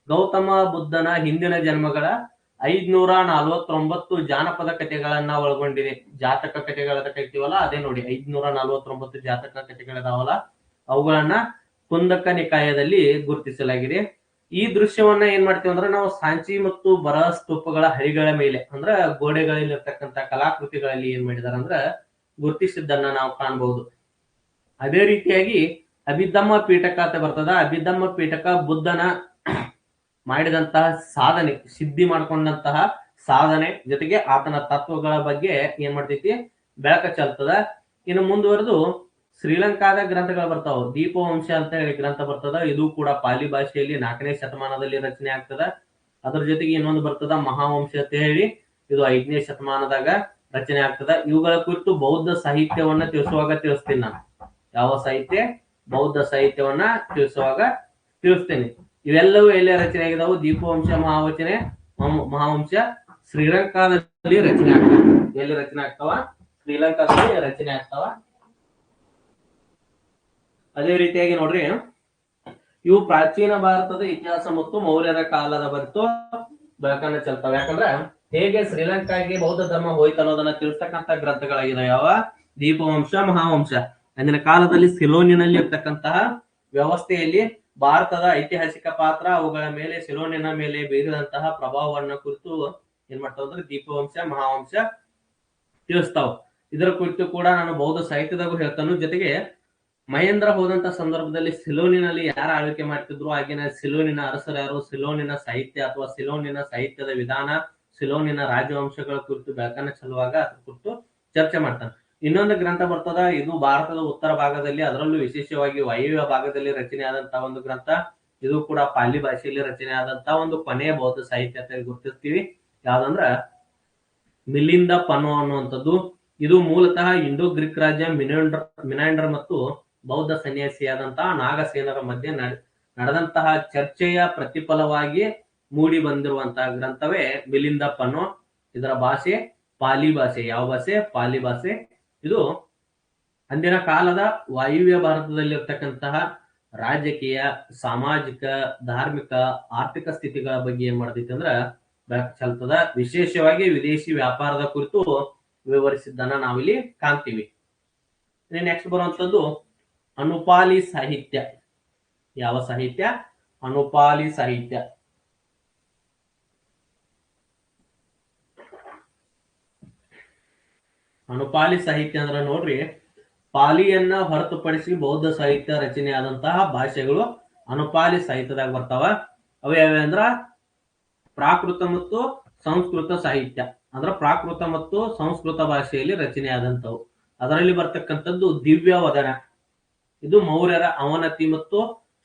ಗೌತಮ ಬುದ್ಧನ ಹಿಂದಿನ ಜನ್ಮಗಳ 549 ಜಾನಪದ ಕಥೆಗಳನ್ನ ಒಳಗೊಂಡಿದೆ. ಜಾತಕ ಕಥೆಗಳನ್ನ ಕರಿತೀವಲ್ಲ, ಅದೇ ನೋಡಿ 549 ಜಾತಕ ಕಥೆಗಳಿದಾವಲ್ಲ, ಅವುಗಳನ್ನ ಕುಂದಕ ನಿಕಾಯದಲ್ಲಿ ಗುರುತಿಸಲಾಗಿದೆ. ಈ ದೃಶ್ಯವನ್ನ ಏನ್ ಮಾಡ್ತೀವಿ ಅಂದ್ರೆ ನಾವು ಸಾಂಚಿ ಮತ್ತು ಬರಹ ಸ್ತೂಪಗಳ ಹರಿಗಳ ಮೇಲೆ ಅಂದ್ರ ಗೋಡೆಗಳಲ್ಲಿ ಇರ್ತಕ್ಕಂಥ ಕಲಾಕೃತಿಗಳಲ್ಲಿ ಏನ್ ಮಾಡಿದಾರ ಅಂದ್ರ ಗುರುತಿಸಿದ್ದನ್ನ ನಾವು ಕಾಣಬಹುದು. ಅದೇ ರೀತಿಯಾಗಿ ಅಭಿಧಮ್ಮ ಪೀಠಕ ಅಂತ ಬರ್ತದ. ಅಭಿಧಮ್ಮ ಪೀಠಕ ಬುದ್ಧನ ಮಾಡಿದಂತಹ ಸಾಧನೆ, ಸಿದ್ಧಿ ಮಾಡ್ಕೊಂಡಂತಹ ಸಾಧನೆ ಜೊತೆಗೆ ಆತನ ತತ್ವಗಳ ಬಗ್ಗೆ ಏನ್ ಮಾಡ್ತೈತಿ ಬೆಳಕ ಚೆಲ್ತದ. ಇನ್ನು ಮುಂದುವರೆದು ಶ್ರೀಲಂಕಾದ ಗ್ರಂಥಗಳು ಬರ್ತಾವ. ದೀಪವಂಶ ಅಂತ ಹೇಳಿ ಗ್ರಂಥ ಬರ್ತದ. ಇದು ಕೂಡ ಪಾಲಿ ಭಾಷೆಯಲ್ಲಿ 4ನೇ ಶತಮಾನದಲ್ಲಿ ರಚನೆ ಆಗ್ತದ. ಅದ್ರ ಜೊತೆಗೆ ಇನ್ನೊಂದು ಬರ್ತದ ಮಹಾವಂಶ ಅಂತ ಹೇಳಿ, ಇದು 5ನೇ ಶತಮಾನದಾಗ ರಚನೆ ಆಗ್ತದ. ಇವುಗಳ ಕುರಿತು ಬೌದ್ಧ ಸಾಹಿತ್ಯವನ್ನ ತಿಳಿಸುವಾಗ ತಿಳಿಸ್ತೀನಿ ನಾನು. ಯಾವ ಸಾಹಿತ್ಯ? ಬೌದ್ಧ ಸಾಹಿತ್ಯವನ್ನ ತಿಳಿಸುವಾಗ ತಿಳಿಸ್ತೇನೆ. ಇವೆಲ್ಲವೂ ಎಲ್ಲಿ ರಚನೆ ಆಗಿದಾವು? ದೀಪವಂಶ, ಮಹಾವಂಶ ಶ್ರೀಲಂಕಾದಲ್ಲಿ ರಚನೆ ಆಗ್ತಾವ. ಎಲ್ಲಿ ರಚನೆ ಆಗ್ತಾವ? ಶ್ರೀಲಂಕಾದಲ್ಲಿ ರಚನೆ ಆಗ್ತಾವ. ಅದೇ ರೀತಿಯಾಗಿ ನೋಡ್ರಿ, ಇವು ಪ್ರಾಚೀನ ಭಾರತದ ಇತಿಹಾಸ ಮತ್ತು ಮೌರ್ಯರ ಕಾಲದ ಬರೆತು ಬೆಳಕನ್ನ ಚೆಲ್ತಾವ. ಯಾಕಂದ್ರ ಹೇಗೆ ಶ್ರೀಲಂಕಾಗೆ ಬೌದ್ಧ ಧರ್ಮ ಹೋಯ್ತು ಅನ್ನೋದನ್ನ ತಿಳಿಸ್ತಕ್ಕಂಥ ಗ್ರಂಥಗಳಾಗಿದಾವ. ಯಾವ? ದೀಪವಂಶ, ಮಹಾವಂಶ. ಅಂದಿನ ಕಾಲದಲ್ಲಿ ಸಿಲೋನಿನಲ್ಲಿ ಇರ್ತಕ್ಕಂತಹ ವ್ಯವಸ್ಥೆಯಲ್ಲಿ ಭಾರತದ ಐತಿಹಾಸಿಕ ಪಾತ್ರ, ಅವುಗಳ ಮೇಲೆ ಸಿಲೋನಿನ ಮೇಲೆ ಬೀರಿದಂತಹ ಪ್ರಭಾವವನ್ನ ಕುರಿತು ಏನ್ ಮಾಡ್ತಾವ ಅಂದ್ರೆ ದೀಪವಂಶ, ಮಹಾವಂಶ ತಿಳಿಸ್ತಾವ. ಇದರ ಕುರಿತು ಕೂಡ ನಾನು ಬೌದ್ಧ ಸಾಹಿತ್ಯದಾಗೂ ಹೇಳ್ತಾನು. ಜೊತೆಗೆ ಮಹೇಂದ್ರ ಹೋದಂತ ಸಂದರ್ಭದಲ್ಲಿ ಸಿಲೋನಿನಲ್ಲಿ ಯಾರು ಆಳ್ವಿಕೆ ಮಾಡ್ತಿದ್ರು, ಆಗಿನ ಸಿಲೋನಿನ ಅರಸರು ಯಾರು, ಸಿಲೋನಿನ ಸಾಹಿತ್ಯ ಅಥವಾ ಸಿಲೋನಿನ ಸಾಹಿತ್ಯದ ವಿಧಾನ, ಸಿಲೋನಿನ ರಾಜವಂಶಗಳ ಕುರಿತು ಬೆಳಕನ್ನ ಚೆಲ್ಲುವಾಗ ಅದ್ರ ಕುರಿತು ಚರ್ಚೆ ಮಾಡ್ತಾನೆ. ಇನ್ನೊಂದು ಗ್ರಂಥ ಬರ್ತದ. ಇದು ಭಾರತದ ಉತ್ತರ ಭಾಗದಲ್ಲಿ, ಅದರಲ್ಲೂ ವಿಶೇಷವಾಗಿ ವಾಯುವ್ಯ ಭಾಗದಲ್ಲಿ ರಚನೆ ಆದಂತಹ ಒಂದು ಗ್ರಂಥ. ಇದು ಕೂಡ ಪಾಲಿ ಭಾಷೆಯಲ್ಲಿ ರಚನೆ ಆದಂತಹ ಒಂದು ಕೊನೆಯ ಬೌದ್ಧ ಸಾಹಿತ್ಯ ಅಂತ ಗುರುತಿಸ್ತೀವಿ. ಯಾವ್ದಂದ್ರ ಮಿಲಿಂದ ಪನೋ ಅನ್ನುವಂಥದ್ದು. ಇದು ಮೂಲತಃ ಇಂಡೋ ಗ್ರೀಕ್ ರಾಜ್ಯ ಮಿನಾಂಡರ್ ಮತ್ತು ಬೌದ್ಧ ಸನ್ಯಾಸಿಯಾದಂತಹ ನಾಗಸೇನರ ಮಧ್ಯೆ ನಡೆದಂತಹ ಚರ್ಚೆಯ ಪ್ರತಿಫಲವಾಗಿ ಮೂಡಿ ಬಂದಿರುವಂತಹ ಗ್ರಂಥವೇ ಮಿಲಿಂದ ಪನೋ. ಇದರ ಭಾಷೆ ಪಾಲಿ ಭಾಷೆ. ಯಾವ ಭಾಷೆ? ಪಾಲಿ ಭಾಷೆ. ಇದು ಅಂದಿನ ಕಾಲದ ವಾಯುವ್ಯ ಭಾರತದಲ್ಲಿರ್ತಕ್ಕಂತಹ ರಾಜಕೀಯ, ಸಾಮಾಜಿಕ, ಧಾರ್ಮಿಕ, ಆರ್ಥಿಕ ಸ್ಥಿತಿಗಳ ಬಗ್ಗೆ ಏನ್ ಮಾಡ್ತೈತಿ ಅಂದ್ರ ಬೆಳಕು ಚೆಲ್ತದ. ವಿಶೇಷವಾಗಿ ವಿದೇಶಿ ವ್ಯಾಪಾರದ ಕುರಿತು ವಿವರಿಸಿದ್ದನ್ನ ನಾವಿಲ್ಲಿ ಕಾಣ್ತೀವಿ. ನೆಕ್ಸ್ಟ್ ಬರುವಂತದ್ದು ಅನುಪಾಲಿ ಸಾಹಿತ್ಯ. ಯಾವ ಸಾಹಿತ್ಯ? ಅನುಪಾಲಿ ಸಾಹಿತ್ಯ. ಅನುಪಾಲಿ ಸಾಹಿತ್ಯ ಅಂದ್ರೆ ನೋಡ್ರಿ, ಪಾಲಿಯನ್ನ ಹೊರತುಪಡಿಸಿ ಬೌದ್ಧ ಸಾಹಿತ್ಯ ರಚನೆ ಆದಂತಹ ಭಾಷೆಗಳು ಅನುಪಾಲಿ ಸಾಹಿತ್ಯದಾಗ ಬರ್ತಾವ. ಅವು ಯಾವ್ಯಾವ ಅಂದ್ರ ಪ್ರಾಕೃತ ಮತ್ತು ಸಂಸ್ಕೃತ ಸಾಹಿತ್ಯ. ಅಂದ್ರ ಪ್ರಾಕೃತ ಮತ್ತು ಸಂಸ್ಕೃತ ಭಾಷೆಯಲ್ಲಿ ರಚನೆ ಆದಂತವು. ಅದರಲ್ಲಿ ಬರ್ತಕ್ಕಂಥದ್ದು ದಿವ್ಯ ವದನ. ಇದು ಮೌರ್ಯರ ಅವನತಿ ಮತ್ತು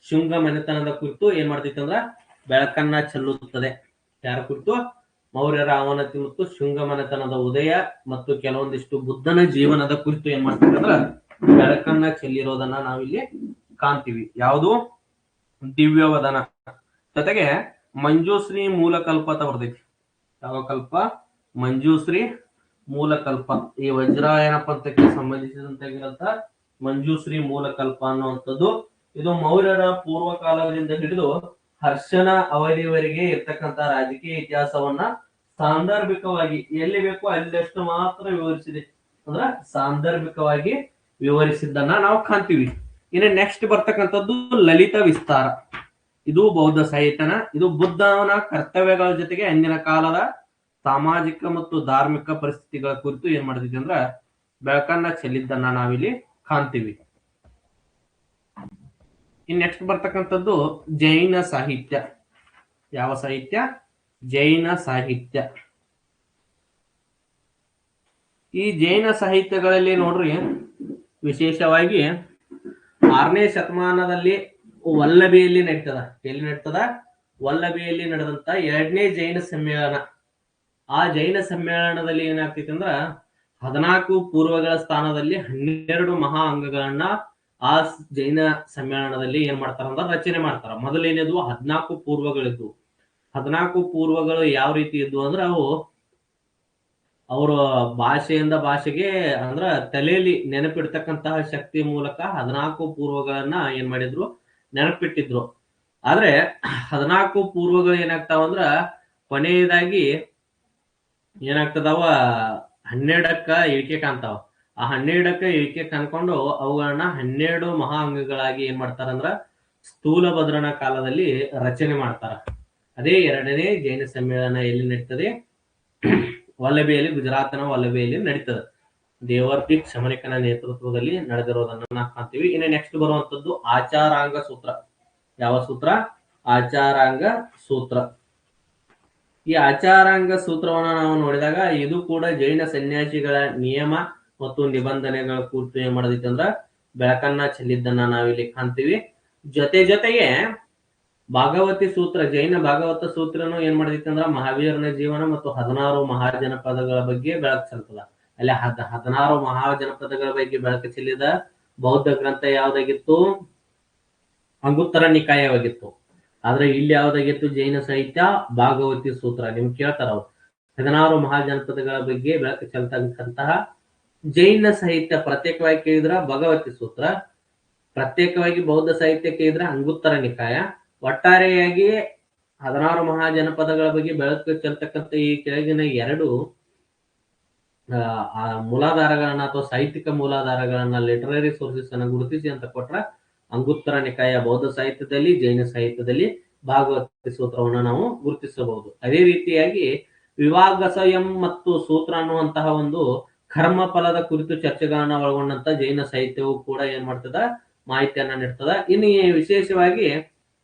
ಶುಂಗ ಮನೆತನದ ಕುರಿತು ಏನ್ ಮಾಡ್ತೈತಿ ಅಂದ್ರ ಬೆಳಕನ್ನ ಚೆಲ್ಲುತ್ತದೆ. ಯಾರ ಕುರಿತು? ಮೌರ್ಯರ ಅವನತಿ ಮತ್ತು ಶುಂಗಮನೆತನದ ಉದಯ ಮತ್ತು ಕೆಲವೊಂದಿಷ್ಟು ಬುದ್ಧನ ಜೀವನದ ಕುರಿತು ಏನ್ ಮಾಡ್ತೀವಿ ಅಂದ್ರ ಬೆಳಕನ್ನ ಚೆಲ್ಲಿರೋದನ್ನ ನಾವಿಲ್ಲಿ ಕಾಣ್ತೀವಿ. ಯಾವುದು ದಿವ್ಯವದನ ಜೊತೆಗೆ ಮಂಜುಶ್ರೀ ಮೂಲಕಲ್ಪ ಅಂತ ಬರ್ತೈತಿ. ಯಾವ ಕಲ್ಪ? ಮಂಜುಶ್ರೀ ಮೂಲಕಲ್ಪ. ಈ ವಜ್ರಾಯನ ಪಂಥಕ್ಕೆ ಸಂಬಂಧಿಸಿದಂತಾಗಿರಂತ ಮಂಜುಶ್ರೀ ಮೂಲಕಲ್ಪ ಅನ್ನುವಂಥದ್ದು ಇದು ಮೌರ್ಯರ ಪೂರ್ವಕಾಲದಿಂದ ಹಿಡಿದು ಹರ್ಷನ ಅವಧಿವರೆಗೆ ಇರ್ತಕ್ಕಂಥ ರಾಜಕೀಯ ಇತಿಹಾಸವನ್ನ ಸಾಂದರ್ಭಿಕವಾಗಿ ಎಲ್ಲಿ ಬೇಕೋ ಅಲ್ಲಷ್ಟು ಮಾತ್ರ ವಿವರಿಸಿದೆ. ಅಂದ್ರ ಸಾಂದರ್ಭಿಕವಾಗಿ ವಿವರಿಸಿದ್ದನ್ನ ನಾವು ಕಾಣ್ತೀವಿ. ಇನ್ನು ನೆಕ್ಸ್ಟ್ ಬರ್ತಕ್ಕಂಥದ್ದು ಲಲಿತ ವಿಸ್ತಾರ. ಇದು ಬೌದ್ಧ ಸಾಹಿತ್ಯನ. ಇದು ಬುದ್ಧನ ಕರ್ತವ್ಯಗಳ ಜೊತೆಗೆ ಅಂದಿನ ಕಾಲದ ಸಾಮಾಜಿಕ ಮತ್ತು ಧಾರ್ಮಿಕ ಪರಿಸ್ಥಿತಿಗಳ ಕುರಿತು ಏನ್ ಮಾಡ್ತಿದ್ವಿ ಅಂದ್ರ ಬೆಳಕನ್ನ ಚೆಲ್ಲಿದ್ದನ್ನ ನಾವಿಲ್ಲಿ ಕಾಣ್ತೀವಿ. ಇನ್ ನೆಕ್ಸ್ಟ್ ಬರ್ತಕ್ಕಂಥದ್ದು ಜೈನ ಸಾಹಿತ್ಯ. ಯಾವ ಸಾಹಿತ್ಯ? ಜೈನ ಸಾಹಿತ್ಯ. ಈ ಜೈನ ಸಾಹಿತ್ಯಗಳಲ್ಲಿ ನೋಡ್ರಿ ವಿಶೇಷವಾಗಿ 6ನೇ ಶತಮಾನದಲ್ಲಿ ವಲ್ಲಭಿಯಲ್ಲಿ ನಡೀತದ. ಎಲ್ಲಿ ನಡೀತದ? ವಲ್ಲಭಿಯಲ್ಲಿ ನಡೆದಂತ 2ನೇ ಜೈನ ಸಮ್ಮೇಳನ. ಆ ಜೈನ ಸಮ್ಮೇಳನದಲ್ಲಿ ಏನಾಗ್ತೈತಿ ಅಂದ್ರ 14 ಪೂರ್ವಗಳ ಸ್ಥಾನದಲ್ಲಿ 12 ಮಹಾ ಅಂಗಗಳನ್ನ ಆ ಜೈನ ಸಮ್ಮೇಳನದಲ್ಲಿ ಏನ್ ಮಾಡ್ತಾರ ಅಂದ್ರ ರಚನೆ ಮಾಡ್ತಾರ. ಮೊದಲೇನಿದ್ವು 14 ಪೂರ್ವಗಳಿದ್ವು. 14 ಪೂರ್ವಗಳು ಯಾವ ರೀತಿ ಇದ್ವು ಅಂದ್ರ ಅವು ಅವರ ಭಾಷೆಯಿಂದ ಭಾಷೆಗೆ ಅಂದ್ರ ತಲೆಯಲ್ಲಿ ನೆನಪಿಡ್ತಕ್ಕಂತಹ ಶಕ್ತಿ ಮೂಲಕ 14 ಪೂರ್ವಗಳನ್ನ ಏನ್ ಮಾಡಿದ್ರು? ನೆನಪಿಟ್ಟಿದ್ರು. ಆದ್ರೆ 14 ಪೂರ್ವಗಳು ಏನಾಗ್ತಾವಂದ್ರ ಕೊನೆಯದಾಗಿ ಏನಾಗ್ತದವ 12ಕ್ಕ ಇಳಿಕೆ ಕಾಣ್ತಾವ. ಆ 12ಕ್ಕ ಇಳಿಕೆ ಕಾಣ್ಕೊಂಡು ಅವುಗಳನ್ನ 12 ಮಹಾ ಅಂಗಗಳಾಗಿ ಏನ್ ಮಾಡ್ತಾರಂದ್ರ ಸ್ಥೂಲ ಭದ್ರನ ಕಾಲದಲ್ಲಿ ರಚನೆ ಮಾಡ್ತಾರ. ಅದೇ 2ನೇ ಜೈನ ಸಮ್ಮೇಳನ ಎಲ್ಲಿ ನಡೀತದೆ? ವಲ್ಲಭಿಯಲ್ಲಿ, ಗುಜರಾತ್ನ ವಲ್ಲಭಿಯಲ್ಲಿ ನಡೀತದೆ. ದೇವರ್ತಿ ಶಮನಿಕನ ನೇತೃತ್ವದಲ್ಲಿ ನಡೆದಿರೋದನ್ನ ನಾವು ಕಾಣ್ತೀವಿ. ಇನ್ನು ನೆಕ್ಸ್ಟ್ ಬರುವಂತದ್ದು ಆಚಾರಾಂಗ ಸೂತ್ರ. ಯಾವ ಸೂತ್ರ? ಆಚಾರಾಂಗ ಸೂತ್ರ. ಈ ಆಚಾರಾಂಗ ಸೂತ್ರವನ್ನ ನಾವು ನೋಡಿದಾಗ ಇದು ಕೂಡ ಜೈನ ಸನ್ಯಾಸಿಗಳ ನಿಯಮ ಮತ್ತು ನಿಬಂಧನೆಗಳ ಕುರಿತು ಏನ್ ಮಾಡದೈತಿ ಅಂದ್ರ ಬೆಳಕನ್ನ ಚೆಲ್ಲಿದ್ದನ್ನ ನಾವಿಲ್ಲಿ ಕಾಣ್ತೀವಿ. ಜೊತೆಗೆ ಭಾಗವತಿ ಸೂತ್ರ, ಜೈನ ಭಾಗವತ ಸೂತ್ರನು ಏನ್ ಮಾಡದೈತಿ ಅಂದ್ರ ಮಹಾವೀರನ ಜೀವನ ಮತ್ತು 16 ಮಹಾಜನಪದಗಳ ಬಗ್ಗೆ ಬೆಳಕು ಚೆಲ್ತದ. ಅಲ್ಲಿ 16 ಮಹಾಜನಪದಗಳ ಬಗ್ಗೆ ಬೆಳಕು ಚೆಲ್ಲಿದ ಬೌದ್ಧ ಗ್ರಂಥ ಯಾವ್ದಾಗಿತ್ತು? ಅಂಗುತ್ತರ ನಿಕಾಯವಾಗಿತ್ತು. ಆದ್ರೆ ಇಲ್ಲಿ ಯಾವ್ದಾಗಿತ್ತು? ಜೈನ ಸಾಹಿತ್ಯ ಭಾಗವತಿ ಸೂತ್ರ. ನಿಮ್ಗೆ ಕೇಳ್ತಾರ ಅವ್ರು 16 ಮಹಾಜನಪದಗಳ ಬಗ್ಗೆ ಬೆಳಕು ಚೆಲ್ತಕ್ಕಂತಹ ಜೈನ ಸಾಹಿತ್ಯ ಪ್ರತ್ಯೇಕವಾಗಿ ಕೇಳಿದ್ರ ಭಗವತಿ ಸೂತ್ರ, ಪ್ರತ್ಯೇಕವಾಗಿ ಬೌದ್ಧ ಸಾಹಿತ್ಯ ಕೇಳಿದ್ರ ಅಂಗುತ್ತರ ನಿಕಾಯ. ಒಟ್ಟಾರೆಯಾಗಿ 16 ಮಹಾಜನಪದಗಳ ಬಗ್ಗೆ ಬೆಳಕು ಚೆಲ್ತಕ್ಕಂಥ ಈ ಕೆಳಗಿನ 2 ಮೂಲಾಧಾರಗಳನ್ನ ಅಥವಾ ಸಾಹಿತ್ಯಿಕ ಮೂಲಾಧಾರಗಳನ್ನ ಲಿಟರರಿ ಸೋರ್ಸಸ್ ಅನ್ನ ಗುರುತಿಸಿ ಅಂತ ಕೊಟ್ರ ಅಂಗುತ್ತರ ನಿಕಾಯ ಬೌದ್ಧ ಸಾಹಿತ್ಯದಲ್ಲಿ, ಜೈನ ಸಾಹಿತ್ಯದಲ್ಲಿ ಭಾಗವತಿ ಸೂತ್ರವನ್ನು ನಾವು ಗುರುತಿಸಬಹುದು. ಅದೇ ರೀತಿಯಾಗಿ ವಿವಾಗಸಯಂ ಮತ್ತು ಸೂತ್ರ ಅನ್ನುವಂತಹ ಒಂದು ಕರ್ಮ ಫಲದ ಕುರಿತು ಚರ್ಚೆಗಳನ್ನ ಒಳಗೊಂಡಂತ ಜೈನ ಸಾಹಿತ್ಯವು ಕೂಡ ಏನ್ ಮಾಡ್ತದ? ಮಾಹಿತಿಯನ್ನ ನೀಡ್ತದ. ಇನ್ನು ವಿಶೇಷವಾಗಿ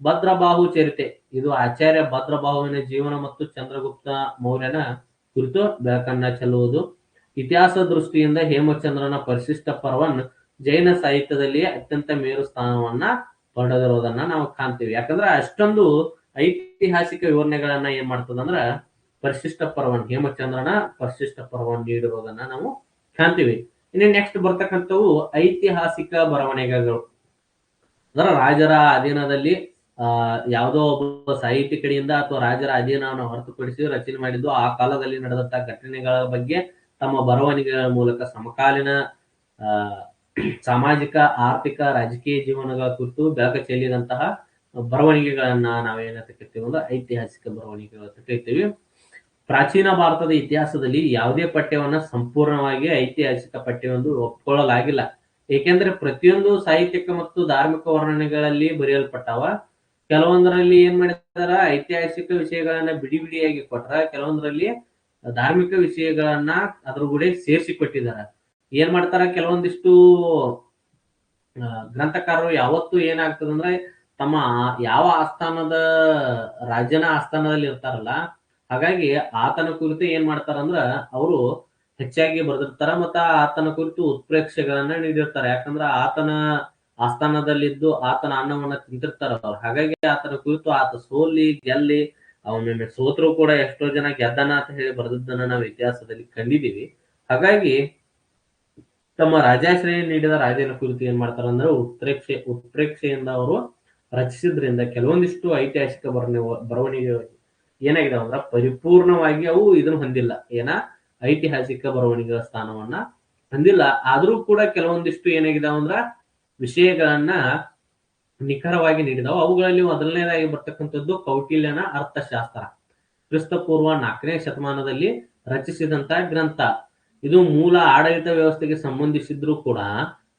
ಭದ್ರಬಾಹು ಚರಿತೆ. ಇದು ಆಚಾರ್ಯ ಭದ್ರಬಾಹುವಿನ ಜೀವನ ಮತ್ತು ಚಂದ್ರಗುಪ್ತ ಮೌರ್ಯನ ಕುರಿತು ಬೆಳಕನ್ನ ಚೆಲ್ಲುವುದು. ಇತಿಹಾಸ ದೃಷ್ಟಿಯಿಂದ ಹೇಮಚಂದ್ರನ ಪರಿಶಿಷ್ಟ ಪರ್ವನ್ ಜೈನ ಸಾಹಿತ್ಯದಲ್ಲಿ ಅತ್ಯಂತ ಮೇರು ಸ್ಥಾನವನ್ನ ಪಡೆದಿರೋದನ್ನ ನಾವು ಕಾಣ್ತೀವಿ. ಯಾಕಂದ್ರೆ ಅಷ್ಟೊಂದು ಐತಿಹಾಸಿಕ ವಿವರಣೆಗಳನ್ನ ಏನ್ ಮಾಡ್ತದಂದ್ರ ಪರಿಶಿಷ್ಟ ಪರ್ವನ್, ಹೇಮಚಂದ್ರನ ಪರಿಶಿಷ್ಟ ಪರ್ವನ್ ನೀಡಿರೋದನ್ನ ನಾವು ಕಾಣ್ತೀವಿ. ಇನ್ನು ನೆಕ್ಸ್ಟ್ ಬರ್ತಕ್ಕಂಥವು ಐತಿಹಾಸಿಕ ಬರವಣಿಗೆಗಳು. ಅಂದ್ರೆ ರಾಜರ ಅಧೀನದಲ್ಲಿ ಯಾವುದೋ ಒಬ್ಬ ಸಾಹಿತಿ ಕಡೆಯಿಂದ ಅಥವಾ ರಾಜರ ಅಧೀನವನ್ನು ಹೊರತುಪಡಿಸಿ ರಚನೆ ಮಾಡಿದ್ದು ಆ ಕಾಲದಲ್ಲಿ ನಡೆದಂತಹ ಘಟನೆಗಳ ಬಗ್ಗೆ ತಮ್ಮ ಬರವಣಿಗೆಗಳ ಮೂಲಕ ಸಮಕಾಲೀನ ಸಾಮಾಜಿಕ, ಆರ್ಥಿಕ, ರಾಜಕೀಯ ಜೀವನಗಳ ಕುರಿತು ಬೆಳಕು ಚೆಲ್ಲಿದಂತಹ ಬರವಣಿಗೆಗಳನ್ನ ನಾವೇನಂತ ಕರಿತೀವಿ ಅಂದ್ರೆ ಐತಿಹಾಸಿಕ ಬರವಣಿಗೆಗಳಂತ ಕರಿತೀವಿ. ಪ್ರಾಚೀನ ಭಾರತದ ಇತಿಹಾಸದಲ್ಲಿ ಯಾವುದೇ ಪಠ್ಯವನ್ನ ಸಂಪೂರ್ಣವಾಗಿ ಐತಿಹಾಸಿಕ ಪಠ್ಯವೆಂದು ಒಪ್ಪಿಕೊಳ್ಳಲಾಗಿಲ್ಲ. ಏಕೆಂದ್ರೆ ಪ್ರತಿಯೊಂದು ಸಾಹಿತ್ಯಿಕ ಮತ್ತು ಧಾರ್ಮಿಕ ವರ್ಣನೆಗಳಲ್ಲಿ ಬರೆಯಲ್ಪಟ್ಟಾವ. ಕೆಲವೊಂದರಲ್ಲಿ ಏನ್ ಮಾಡಿದಾರ? ಐತಿಹಾಸಿಕ ವಿಷಯಗಳನ್ನ ಬಿಡಿ ಬಿಡಿಯಾಗಿ ಕೊಟ್ರ, ಕೆಲವೊಂದರಲ್ಲಿ ಧಾರ್ಮಿಕ ವಿಷಯಗಳನ್ನ ಅದ್ರ ಕೂಡ ಸೇರಿಸಿ ಕೊಟ್ಟಿದ್ದಾರೆ. ಏನ್ ಮಾಡ್ತಾರ? ಕೆಲವೊಂದಿಷ್ಟು ಗ್ರಂಥಕಾರರು ಯಾವತ್ತು ಏನಾಗ್ತದಂದ್ರೆ ತಮ್ಮ ಯಾವ ಆಸ್ಥಾನದ ರಾಜನ ಆಸ್ಥಾನದಲ್ಲಿ ಇರ್ತಾರಲ್ಲ, ಹಾಗಾಗಿ ಆತನ ಕುರಿತು ಏನ್ ಮಾಡ್ತಾರಂದ್ರ ಅವರು ಹೆಚ್ಚಾಗಿ ಬರೆದಿರ್ತಾರ. ಮತ್ತ ಆತನ ಕುರಿತು ಉತ್ಪ್ರೇಕ್ಷೆಗಳನ್ನ ನೀಡಿರ್ತಾರೆ. ಯಾಕಂದ್ರ ಆತನ ಆಸ್ಥಾನದಲ್ಲಿದ್ದು ಆತನ ಅನ್ನವನ್ನ ತಿಂತಿರ್ತಾರ ಅವ್ರು. ಹಾಗಾಗಿ ಆತನ ಕುರಿತು ಆತ ಸೋಲಿ ಗೆಲ್ಲಿ ಅವನನ್ನ ಸೋತರು ಕೂಡ ಎಷ್ಟೋ ಜನ ಗೆದ್ದನ ಅಂತ ಹೇಳಿ ಬರೆದದ್ದನ್ನ ನಾವು ಇತಿಹಾಸದಲ್ಲಿ ಕಂಡಿದ್ದೀವಿ. ಹಾಗಾಗಿ ತಮ್ಮ ರಾಜಾಶ್ರಯ ನೀಡಿದ ರಾಜನ ಕುರಿತು ಏನ್ ಮಾಡ್ತಾರ ಅಂದ್ರೆ ಉತ್ಪ್ರೇಕ್ಷೆಯಿಂದ ಅವರು ರಚಿಸಿದ್ರಿಂದ ಕೆಲವೊಂದಿಷ್ಟು ಐತಿಹಾಸಿಕ ಬರವಣಿಗೆ ಏನಾಗಿದಾವ ಅಂದ್ರ ಪರಿಪೂರ್ಣವಾಗಿ ಅವು ಇದನ್ನ ಹೊಂದಿಲ್ಲ, ಐತಿಹಾಸಿಕ ಬರವಣಿಗೆಗಳ ಸ್ಥಾನವನ್ನ ಹೊಂದಿಲ್ಲ. ಆದ್ರೂ ಕೂಡ ಕೆಲವೊಂದಿಷ್ಟು ಏನಾಗಿದಾವ ಅಂದ್ರ ವಿಷಯಗಳನ್ನ ನಿಖರವಾಗಿ ನೀಡಿದಾವ. ಅವುಗಳಲ್ಲಿ ಮೊದಲನೇದಾಗಿ ಬರ್ತಕ್ಕಂಥದ್ದು ಕೌಟಿಲ್ಯನ ಅರ್ಥಶಾಸ್ತ್ರ, ಕ್ರಿಸ್ತಪೂರ್ವ 4ನೇ ಶತಮಾನದಲ್ಲಿ ರಚಿಸಿದಂತ ಗ್ರಂಥ. ಇದು ಮೂಲ ಆಡಳಿತ ವ್ಯವಸ್ಥೆಗೆ ಸಂಬಂಧಿಸಿದ್ರು ಕೂಡ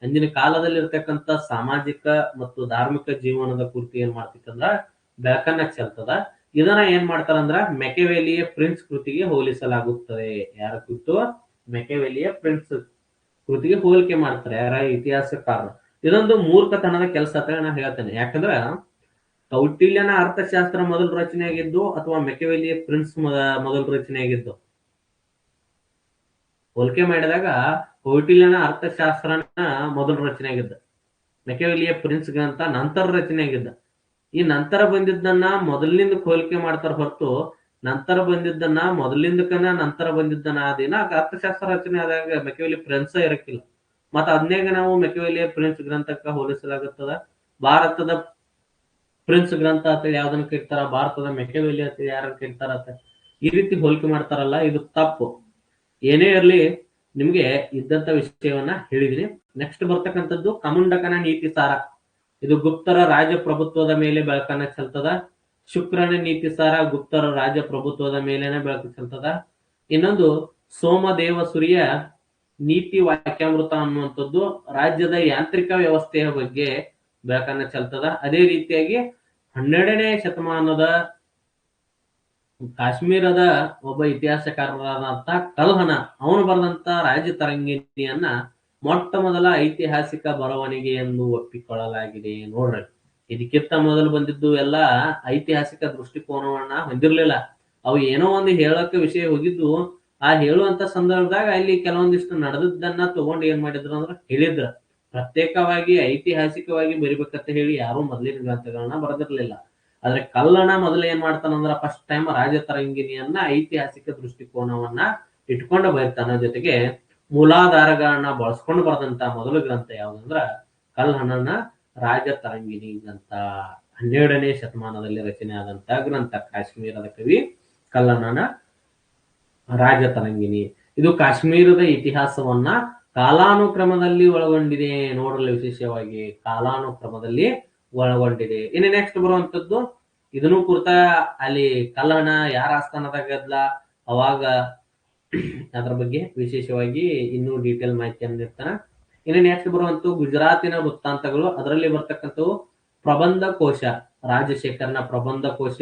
ಅಂದಿನ ಕಾಲದಲ್ಲಿ ಇರ್ತಕ್ಕಂಥ ಸಾಮಾಜಿಕ ಮತ್ತು ಧಾರ್ಮಿಕ ಜೀವನದ ಕುರಿತು ಏನ್ ಮಾಡ್ತಿತ್ತಂದ್ರ ಬೆಳಕನ್ನ ಚೆಲ್ತದ. ಇದನ್ನ ಏನ್ ಮಾಡ್ತಾರಂದ್ರ ಮೆಕೆವೆಲಿಯ ಪ್ರಿನ್ಸ್ ಕೃತಿಗೆ ಹೋಲಿಸಲಾಗುತ್ತದೆ. ಯಾರ ಕುರಿತು? ಮೆಕೆವೆಲಿಯ ಪ್ರಿನ್ಸ್ ಕೃತಿಗೆ ಹೋಲಿಕೆ ಮಾಡ್ತಾರೆ ಯಾರ? ಇತಿಹಾಸಕಾರರು. ಇದೊಂದು ಮೂರ್ಖತನದ ಕೆಲಸ ಅಂತ ನಾನು ಹೇಳ್ತೇನೆ. ಯಾಕಂದ್ರ ಕೌಟಿಲ್ಯನ ಅರ್ಥಶಾಸ್ತ್ರ ಮೊದಲು ರಚನೆ ಆಗಿದ್ದು ಅಥವಾ ಮೆಕೆವೆಲಿಯ ಪ್ರಿನ್ಸ್ ಮೊದಲು ರಚನೆ ಆಗಿದ್ದು? ಹೋಲಿಕೆ ಮಾಡಿದಾಗ ಕೌಟಿಲ್ಯನ ಅರ್ಥಶಾಸ್ತ್ರನ ಮೊದಲು ರಚನೆ ಆಗಿದ್ದ, ಮೆಕೆವೆಲಿಯ ಪ್ರಿನ್ಸ್ ಗ್ರಂಥ ನಂತರ ರಚನೆ ಆಗಿದ್ದ. ಈ ನಂತರ ಬಂದಿದ್ದನ್ನ ಮೊದಲಿನಿಂದ ಹೋಲಿಕೆ ಮಾಡ್ತಾರ ಹೊರತು ನಂತರ ಬಂದಿದ್ದನ್ನ ಮೊದಲಿಂದಕನ ನಂತರ ಬಂದಿದ್ದನ್ನ ಅದೇನ ಅರ್ಥಶಾಸ್ತ್ರ ರಚನೆ ಆದಾಗ ಮೆಕೆವೆಲಿ ಪ್ರಿನ್ಸ್ ಇರಕ್ಕಿಲ್ಲ. ಮತ್ತ ಅದನ್ನೇಗ ನಾವು ಮೆಕೆವೆಲಿಯ ಪ್ರಿನ್ಸ್ ಗ್ರಂಥಕ್ಕ ಹೋಲಿಸಲಾಗುತ್ತದ. ಭಾರತದ ಪ್ರಿನ್ಸ್ ಗ್ರಂಥ ಅಂತ ಯಾವ್ದನ್ನ ಕರೀತಾರ, ಭಾರತದ ಮೆಕೆವೆಲಿ ಅಂತ ಯಾರನ್ನ ಕರೀತಾರ ಅಂತ ಈ ರೀತಿ ಹೋಲಿಕೆ ಮಾಡ್ತಾರಲ್ಲ, ಇದು ತಪ್ಪು. ಏನೇ ಇರಲಿ ನಿಮ್ಗೆ ಇದ್ದಂತ ವಿಷಯವನ್ನ ಹೇಳಿದೀನಿ. ನೆಕ್ಸ್ಟ್ ಬರ್ತಕ್ಕಂಥದ್ದು ಕಮುಂಡಕನ ನೀತಿ ಸಾರ. ಇದು ಗುಪ್ತರ ರಾಜಪ್ರಭುತ್ವದ ಮೇಲೆ ಬೆಳಕನ್ನ ಚೆಲ್ತದ. ಶುಕ್ರನ ನೀತಿ ಸಾರ ಗುಪ್ತರ ರಾಜಪ್ರಭುತ್ವದ ಮೇಲೆನೆ ಬೆಳಕು ಚೆಲ್ತದ. ಇನ್ನೊಂದು ಸೋಮದೇವ ಸೂರ್ಯ ನೀತಿ ವಾಕ್ಯಾಮೃತ ಅನ್ನುವಂಥದ್ದು ರಾಜ್ಯದ ಯಾಂತ್ರಿಕ ವ್ಯವಸ್ಥೆಯ ಬಗ್ಗೆ ಬೆಳಕನ್ನ ಚೆಲ್ತದ. ಅದೇ ರೀತಿಯಾಗಿ 12ನೇ ಶತಮಾನದ ಕಾಶ್ಮೀರದ ಒಬ್ಬ ಇತಿಹಾಸಕಾರರಾದಂತ ಕಲ್ಹಣ ಅವನು ಬರೆದಂತ ರಾಜತರಂಗಿಣಿಯನ್ನ ಮೊಟ್ಟ ಮೊದಲ ಐತಿಹಾಸಿಕ ಬರವಣಿಗೆ ಎಂದು ಒಪ್ಪಿಕೊಳ್ಳಲಾಗಿದೆ. ನೋಡ್ರಿ, ಇದಕ್ಕಿಂತ ಮೊದಲು ಬಂದಿದ್ದು ಎಲ್ಲ ಐತಿಹಾಸಿಕ ದೃಷ್ಟಿಕೋನವನ್ನ ಹೊಂದಿರ್ಲಿಲ್ಲ. ಅವು ಏನೋ ಒಂದು ಹೇಳಕ್ಕೆ ವಿಷಯ ಹೋಗಿದ್ದು, ಆ ಹೇಳುವಂತ ಸಂದರ್ಭದಾಗ ಅಲ್ಲಿ ಕೆಲವೊಂದಿಷ್ಟು ನಡೆದದ್ದನ್ನ ತಗೊಂಡು ಏನ್ ಮಾಡಿದ್ರು ಅಂದ್ರೆ ಹೇಳಿದ್ರ. ಪ್ರತ್ಯೇಕವಾಗಿ ಐತಿಹಾಸಿಕವಾಗಿ ಬರಿಬೇಕಂತ ಹೇಳಿ ಯಾರು ಮೊದಲಿನ ಗ್ರಂಥಗಳನ್ನ ಬರೆದಿರ್ಲಿಲ್ಲ. ಆದ್ರೆ ಕಲ್ಲಣ ಮೊದಲು ಏನ್ ಮಾಡ್ತಾನಂದ್ರ ಫಸ್ಟ್ ಟೈಮ್ ರಾಜತರಂಗಿಣಿಯನ್ನ ಐತಿಹಾಸಿಕ ದೃಷ್ಟಿಕೋನವನ್ನ ಇಟ್ಕೊಂಡು ಬರೀತಾನ. ಜೊತೆಗೆ ಮೂಲಾಧಾರಗಳನ್ನ ಬಳಸ್ಕೊಂಡು ಬರೆದಂತ ಮೊದಲ ಗ್ರಂಥ ಯಾವ್ದಂದ್ರ ಕಲ್ಹಣನ ರಾಜತರಂಗಿಣಿ ಗ್ರಂಥ. 12ನೇ ಶತಮಾನದಲ್ಲಿ ರಚನೆ ಆದಂತ ಗ್ರಂಥ ಕಾಶ್ಮೀರದ ಕವಿ ಕಲ್ಲಣನ ರಾಜತರಂಗಿಣಿ. ಇದು ಕಾಶ್ಮೀರದ ಇತಿಹಾಸವನ್ನ ಕಾಲಾನುಕ್ರಮದಲ್ಲಿ ಒಳಗೊಂಡಿದೆ. ನೋಡಲು ವಿಶೇಷವಾಗಿ ಕಾಲಾನುಕ್ರಮದಲ್ಲಿ ಒಳಗೊಂಡಿದೆ. ಇನ್ನು ನೆಕ್ಸ್ಟ್ ಬರುವಂತದ್ದು ಇದನ್ನು ಕುರಿತ ಅಲ್ಲಿ ಕಲ್ಲಣ ಯಾರ ಆಸ್ಥಾನದಾಗ ಗೆದ್ಲ ಅವಾಗ ಅದ್ರ ಬಗ್ಗೆ ವಿಶೇಷವಾಗಿ ಇನ್ನೂ ಡೀಟೇಲ್ ಮಾಹಿತಿಯನ್ನು ನೀಡ್ತಾನ. ಇನ್ನು ನೆಕ್ಸ್ಟ್ ಬರುವಂತ ಗುಜರಾತಿನ ವೃತ್ತಾಂತಗಳು. ಅದರಲ್ಲಿ ಬರ್ತಕ್ಕಂಥವು ಪ್ರಬಂಧ ಕೋಶ, ರಾಜಶೇಖರನ ಪ್ರಬಂಧ ಕೋಶ,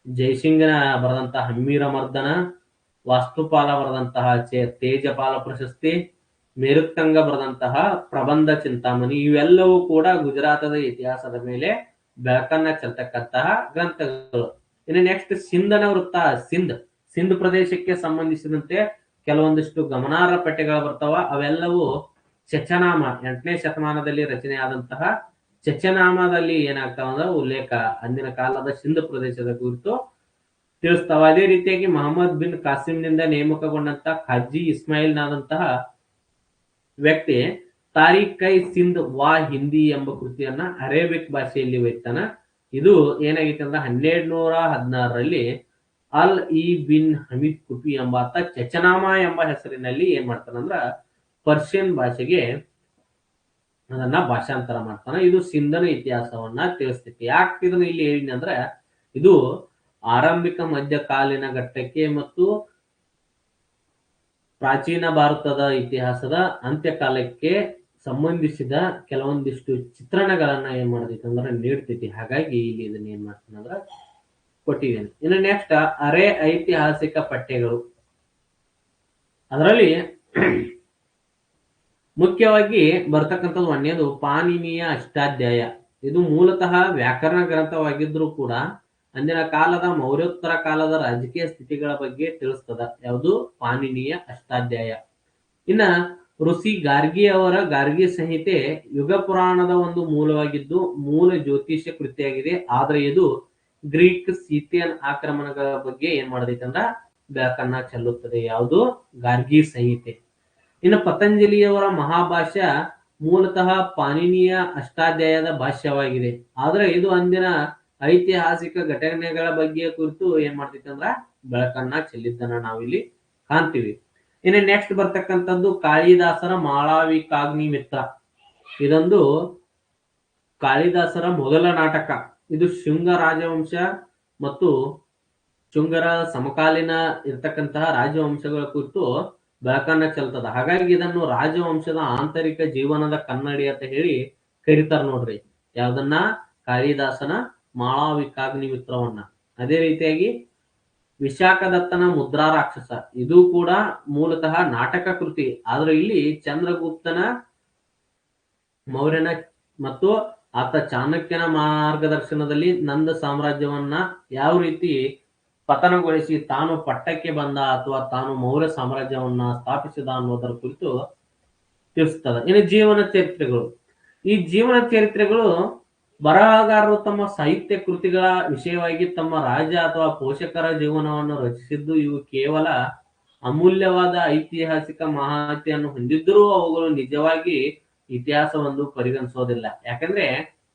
ಜಯಸಿಂಗನ ಬರೆದಂತಹ ಹಮ್ಮೀರ ಮರ್ದನ, ವಾಸ್ತುಪಾಲ ಬರೆದಂತಹ ತೇಜಪಾಲ ಪ್ರಶಸ್ತಿ, ಮೇರುತ್ತಂಗ ಬರೆದಂತಹ ಪ್ರಬಂಧ ಚಿಂತಾಮಣಿ, ಇವೆಲ್ಲವೂ ಕೂಡ ಗುಜರಾತದ ಇತಿಹಾಸದ ಮೇಲೆ ಬೆಳಕನ್ನ ಚೆಲ್ತಕ್ಕಂತಹ ಗ್ರಂಥಗಳು. ಇನ್ನು ನೆಕ್ಸ್ಟ್ ಸಿಂಧನ ವೃತ್ತ. ಸಿಂಧ್ ಪ್ರದೇಶಕ್ಕೆ ಸಂಬಂಧಿಸಿದಂತೆ ಕೆಲವೊಂದಿಷ್ಟು ಗಮನಾರ್ಹ ಪಠ್ಯಗಳು ಬರ್ತಾವ. ಅವೆಲ್ಲವೂ ಚಚನಾಮ, 8ನೇ ಶತಮಾನದಲ್ಲಿ ರಚನೆ ಆದಂತಹ ಚಚನಾಮದಲ್ಲಿ ಏನಾಗ್ತಾವ ಅಂದ್ರೆ ಉಲ್ಲೇಖ ಅಂದಿನ ಕಾಲದ ಸಿಂಧ್ ಪ್ರದೇಶದ ಕುರಿತು ತಿಳಿಸ್ತಾವ. ಅದೇ ರೀತಿಯಾಗಿ ಮಹಮ್ಮದ್ ಬಿನ್ ಕಾಸಿಂನಿಂದ ನೇಮಕಗೊಂಡಂತ ಖಾಜಿ ಇಸ್ಮಾಯಿಲ್ನಾದಂತಹ ವ್ಯಕ್ತಿ ತಾರೀಖ್ ಐ ಸಿಂಧ್ ವಾ ಹಿಂದಿ ಎಂಬ ಕೃತಿಯನ್ನ ಅರೇಬಿಕ್ ಭಾಷೆಯಲ್ಲಿ ಒಯ್ತಾನ. ಇದು ಏನಾಗಿತ್ತು ಅಂದ್ರೆ 1216ರಲ್ಲಿ ಅಲ್ ಇ ಬಿನ್ ಹಮೀದ್ ಕುಫಿ ಎಂಬಾತ ಚಚನಾಮ ಎಂಬ ಹೆಸರಿನಲ್ಲಿ ಏನ್ ಮಾಡ್ತಾನಂದ್ರ ಪರ್ಷಿಯನ್ ಭಾಷೆಗೆ ಅದನ್ನ ಭಾಷಾಂತರ ಮಾಡ್ತಾನ. ಇದು ಸಿಂಧನ ಇತಿಹಾಸವನ್ನ ತಿಳಿಸ್ತೈತಿ. ಯಾಕೆ ಇದನ್ನ ಇಲ್ಲಿ ಹೇಳಿನಿ ಅಂದ್ರೆ ಇದು ಆರಂಭಿಕ ಮಧ್ಯಕಾಲೀನ ಘಟ್ಟಕ್ಕೆ ಮತ್ತು ಪ್ರಾಚೀನ ಭಾರತದ ಇತಿಹಾಸದ ಅಂತ್ಯಕಾಲಕ್ಕೆ ಸಂಬಂಧಿಸಿದ ಕೆಲವೊಂದಿಷ್ಟು ಚಿತ್ರಣಗಳನ್ನ ಏನ್ ಮಾಡ್ತೈತಿ ಅಂದ್ರೆ ನೀಡ್ತೈತಿ. ಹಾಗಾಗಿ ಇಲ್ಲಿ ಇದನ್ನ ಏನ್ ಮಾಡ್ತಾನೆ ಅಂದ್ರ ಕೊಟ್ಟಿದ್ದೇನೆ. ಇನ್ನು ನೆಕ್ಸ್ಟ್ ಅರೆ ಐತಿಹಾಸಿಕ ಪಠ್ಯಗಳು. ಅದರಲ್ಲಿ ಮುಖ್ಯವಾಗಿ ಬರ್ತಕ್ಕಂಥದ್ದು ಒಂದೇದು ಪಾಣಿನಿಯ ಅಷ್ಟಾಧ್ಯಾಯ. ಇದು ಮೂಲತಃ ವ್ಯಾಕರಣ ಗ್ರಂಥವಾಗಿದ್ರೂ ಕೂಡ ಅಂದಿನ ಕಾಲದ ಮೌರ್ಯೋತ್ತರ ಕಾಲದ ರಾಜಕೀಯ ಸ್ಥಿತಿಗಳ ಬಗ್ಗೆ ತಿಳಿಸ್ತದ. ಯಾವುದು? ಪಾಣಿನಿಯ ಅಷ್ಟಾಧ್ಯಾಯ. ಇನ್ನ ಋಷಿ ಗಾರ್ಗಿ ಅವರ ಗಾರ್ಗಿ ಸಂಹಿತೆ ಯುಗ ಪುರಾಣದ ಒಂದು ಮೂಲವಾಗಿದ್ದು ಮೂಲ ಜ್ಯೋತಿಷ್ಯ ಕೃತಿಯಾಗಿದೆ. ಆದ್ರೆ ಇದು ಗ್ರೀಕ್ ಸೀಥಿಯನ್ ಆಕ್ರಮಣಗಳ ಬಗ್ಗೆ ಏನ್ ಮಾಡದೈತೆ ಅಂದ್ರ ಬೆಳಕನ್ನ ಚೆಲ್ಲುತ್ತದೆ. ಯಾವುದು? ಗಾರ್ಗಿ ಸಂಹಿತೆ. ಇನ್ನು ಪತಂಜಲಿಯವರ ಮಹಾಭಾಷ್ಯ ಮೂಲತಃ ಪಾಣಿನಿಯ ಅಷ್ಟಾಧ್ಯಾಯದ ಭಾಷ್ಯವಾಗಿದೆ. ಆದ್ರೆ ಇದು ಅಂದಿನ ಐತಿಹಾಸಿಕ ಘಟನೆಗಳ ಬಗ್ಗೆ ಕುರಿತು ಏನ್ ಮಾಡ್ತೈತಿ ಅಂದ್ರ ಬೆಳಕನ್ನ ಚೆಲ್ಲಿದ್ದನ್ನ ನಾವಿಲ್ಲಿ ಕಾಣ್ತೀವಿ. ಇನ್ನು ನೆಕ್ಸ್ಟ್ ಬರ್ತಕ್ಕಂಥದ್ದು ಕಾಳಿದಾಸರ ಮಾಳವಿಕಾಗ್ನಿಮಿತ್ರ. ಇದೊಂದು ಕಾಳಿದಾಸರ ಮೊದಲ ನಾಟಕ. ಇದು ಶುಂಗ ರಾಜವಂಶ ಮತ್ತು ಶುಂಗರ ಸಮಕಾಲೀನ ಇರ್ತಕ್ಕಂತಹ ರಾಜವಂಶಗಳ ಕುರಿತು ಬೆಳಕನ್ನ ಚೆಲ್ತದ. ಹಾಗಾಗಿ ಇದನ್ನು ರಾಜವಂಶದ ಆಂತರಿಕ ಜೀವನದ ಕನ್ನಡಿ ಅಂತ ಹೇಳಿ ಕರೀತಾರ ನೋಡ್ರಿ. ಯಾವ್ದನ್ನ? ಕಾಳಿದಾಸನ ಮಾಳವಿಕಾಗ್ನಿಮಿತ್ರವನ್ನ. ಅದೇ ರೀತಿಯಾಗಿ ವಿಶಾಖದತ್ತನ ಮುದ್ರಾ ರಾಕ್ಷಸ, ಇದು ಕೂಡ ಮೂಲತಃ ನಾಟಕ ಕೃತಿ. ಆದ್ರೆ ಇಲ್ಲಿ ಚಂದ್ರಗುಪ್ತನ ಮೌರ್ಯನ ಮತ್ತು ಆತ ಚಾಣಕ್ಯನ ಮಾರ್ಗದರ್ಶನದಲ್ಲಿ ನಂದ ಸಾಮ್ರಾಜ್ಯವನ್ನ ಯಾವ ರೀತಿ ಪತನಗೊಳಿಸಿ ತಾನು ಪಟ್ಟಕ್ಕೆ ಬಂದ ಅಥವಾ ತಾನು ಮೌರ್ಯ ಸಾಮ್ರಾಜ್ಯವನ್ನ ಸ್ಥಾಪಿಸಿದ ಅನ್ನೋದರ ಕುರಿತು ತಿಳಿಸ್ತದ. ಇನ್ನು ಜೀವನ ಚರಿತ್ರೆಗಳು. ಈ ಜೀವನ ಚರಿತ್ರೆಗಳು ಬರಹಗಾರರು ತಮ್ಮ ಸಾಹಿತ್ಯ ಕೃತಿಗಳ ವಿಷಯವಾಗಿ ತಮ್ಮ ರಾಜ ಅಥವಾ ಪೋಷಕರ ಜೀವನವನ್ನು ರಚಿಸಿದ್ದು. ಇವು ಕೇವಲ ಅಮೂಲ್ಯವಾದ ಐತಿಹಾಸಿಕ ಮಾಹಿತಿಯನ್ನು ಹೊಂದಿದ್ದರೂ ಅವುಗಳು ನಿಜವಾಗಿ ಇತಿಹಾಸವೆಂದು ಪರಿಗಣಿಸೋದಿಲ್ಲ. ಯಾಕಂದ್ರೆ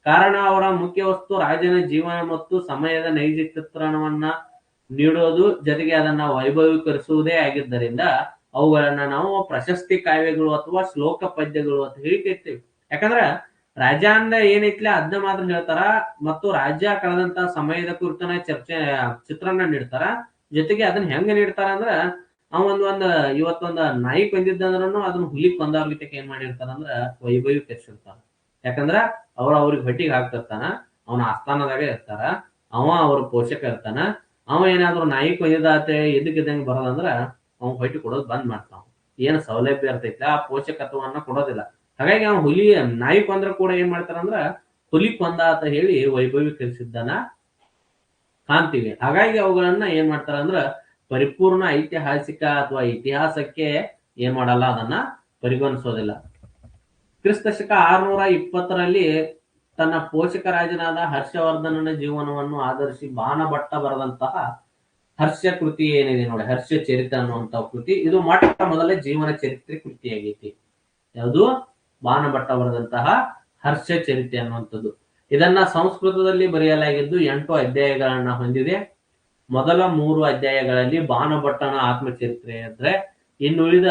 ಕಾರಣ ಅವರ ಮುಖ್ಯ ವಸ್ತು ರಾಜನ ಜೀವನ ಮತ್ತು ಸಮಯದ ನೈಜ ಚಿತ್ರಣವನ್ನ ನೀಡೋದು, ಜೊತೆಗೆ ಅದನ್ನ ವೈಭವೀಕರಿಸುವುದೇ ಆಗಿದ್ದರಿಂದ ಅವುಗಳನ್ನ ನಾವು ಪ್ರಶಸ್ತಿ ಕಾವ್ಯಗಳು ಅಥವಾ ಶ್ಲೋಕ ಪದ್ಯಗಳು ಅಂತ ಹೇಳಿ ಕರಿತೀವಿ. ಯಾಕಂದ್ರ ರಾಜ ಅಂದ ಏನೈತ್ಲ ಅದನ್ನ ಮಾತ್ರ ಹೇಳ್ತಾರ ಮತ್ತು ರಾಜ್ಯ ಕಳೆದಂತ ಸಮಯದ ಕುರಿತನ ಚಿತ್ರಣ ನೀಡ್ತಾರ. ಜೊತೆಗೆ ಅದನ್ನ ಹೆಂಗ ನೀಡ್ತಾರ ಅಂದ್ರ ಒಂದ್ ಇವತ್ತೊಂದ ನಾಯಿ ಕೊಂದಿದ್ದಂದ್ರೂ ಅದನ್ನ ಹುಲಿ ಕೊಂದವ್ರ ಏನ್ ಮಾಡಿರ್ತಾರ ಅಂದ್ರ ವೈಭವೀಕರಿಸಿರ್ತಾರ. ಯಾಕಂದ್ರ ಅವ್ರಿಗೆ ಹೊಟ್ಟಿಗೆ ಹಾಕ್ತಿರ್ತಾನ, ಅವನ ಆಸ್ಥಾನದಾಗ ಇರ್ತಾರ, ಅವ್ರ ಪೋಷಕ ಇರ್ತಾನ. ಏನಾದ್ರು ನಾಯಿ ಕೊಂದಿದಾತ ಇದ್ದಕ್ಕಿದ್ದಂಗೆ ಬರೋದಂದ್ರ ಅವ್ನ ಹೊಟ್ಟಿ ಕೊಡೋದು ಬಂದ್ ಮಾಡ್ತಾವ. ಏನ್ ಸೌಲಭ್ಯ ಇರ್ತೈತಿ ಆ ಪೋಷಕತ್ವವನ್ನ ಕೊಡೋದಿಲ್ಲ. ಹಾಗಾಗಿ ಅವ್ನ ಹುಲಿ ನಾಯಿ ಕೊಂದ್ರ ಕೂಡ ಏನ್ ಮಾಡ್ತಾರಂದ್ರ ಹುಲಿ ಕೊಂದ ಅಂತ ಹೇಳಿ ವೈಭವೀಕರಿಸಿದ್ದನ್ನ ಕಾಣ್ತೀವಿ. ಹಾಗಾಗಿ ಅವುಗಳನ್ನ ಏನ್ ಮಾಡ್ತಾರ ಅಂದ್ರ ಪರಿಪೂರ್ಣ ಐತಿಹಾಸಿಕ ಅಥವಾ ಇತಿಹಾಸಕ್ಕೆ ಏನ್ ಮಾಡಲ್ಲ, ಅದನ್ನ ಪರಿಗಣಿಸೋದಿಲ್ಲ. ಕ್ರಿಸ್ತ ಶಕ 620ರಲ್ಲಿ ತನ್ನ ಪೋಷಕ ರಾಜನಾದ ಹರ್ಷವರ್ಧನನ ಜೀವನವನ್ನು ಆಧರಿಸಿ ಬಾಣಭಟ್ಟ ಬರೆದಂತಹ ಹರ್ಷ ಕೃತಿ ಏನಿದೆ ನೋಡಿ, ಹರ್ಷ ಚರಿತ್ರೆ ಅನ್ನುವಂತಹ ಕೃತಿ, ಇದು ಮೊಟ್ಟ ಮೊದಲ ಜೀವನ ಚರಿತ್ರೆ ಕೃತಿಯಾಗೈತಿ. ಯಾವುದು? ಬಾಣಭಟ್ಟ ಬರೆದಂತಹ ಹರ್ಷ ಚರಿತ್ರೆ ಅನ್ನುವಂಥದ್ದು. ಇದನ್ನ ಸಂಸ್ಕೃತದಲ್ಲಿ ಬರೆಯಲಾಗಿದ್ದು 8 ಅಧ್ಯಾಯಗಳನ್ನ ಹೊಂದಿದೆ. ಮೊದಲ 3 ಅಧ್ಯಾಯಗಳಲ್ಲಿ ಬಾಣಭಟ್ಟನ ಆತ್ಮಚರಿತ್ರೆ ಇದ್ರೆ, ಇನ್ನುಳಿದ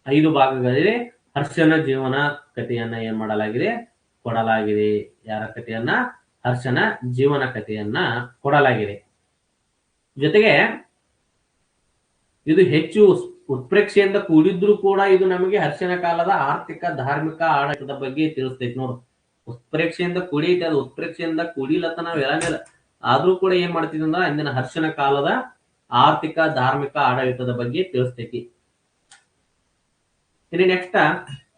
5 ಭಾಗಗಳಲ್ಲಿ ಹರ್ಷನ ಜೀವನ ಕಥೆಯನ್ನ ಏನ್ ಮಾಡಲಾಗಿದೆ, ಕೊಡಲಾಗಿದೆ. ಯಾರ ಕಥೆಯನ್ನ? ಹರ್ಷನ ಜೀವನ ಕಥೆಯನ್ನ ಕೊಡಲಾಗಿದೆ. ಜೊತೆಗೆ ಇದು ಹೆಚ್ಚು ಉತ್ಪ್ರೇಕ್ಷೆಯಿಂದ ಕೂಡಿದ್ರು ಕೂಡ ಇದು ನಮಗೆ ಹರ್ಷನ ಕಾಲದ ಆರ್ಥಿಕ ಧಾರ್ಮಿಕ ಆಡಳಿತದ ಬಗ್ಗೆ ತಿಳಿಸ್ತೈತಿ ನೋಡು. ಉತ್ಪ್ರೇಕ್ಷೆಯಿಂದ ಕೂಡೈತಿ, ಅದು ಉತ್ಪ್ರೇಕ್ಷೆಯಿಂದ ಕೂಡಿಲತ್ತ ನಾವ್ ಹೇಳಂಗಿಲ್ಲ. ಆದ್ರೂ ಕೂಡ ಏನ್ ಮಾಡ್ತಿದ್ವಿ ಅಂದ್ರ ಅಂದಿನ ಹರ್ಷನ ಕಾಲದ ಆರ್ಥಿಕ ಧಾರ್ಮಿಕ ಆಡಳಿತದ ಬಗ್ಗೆ ತಿಳಿಸ್ತೈತಿ. ಇನ್ನು ನೆಕ್ಸ್ಟ್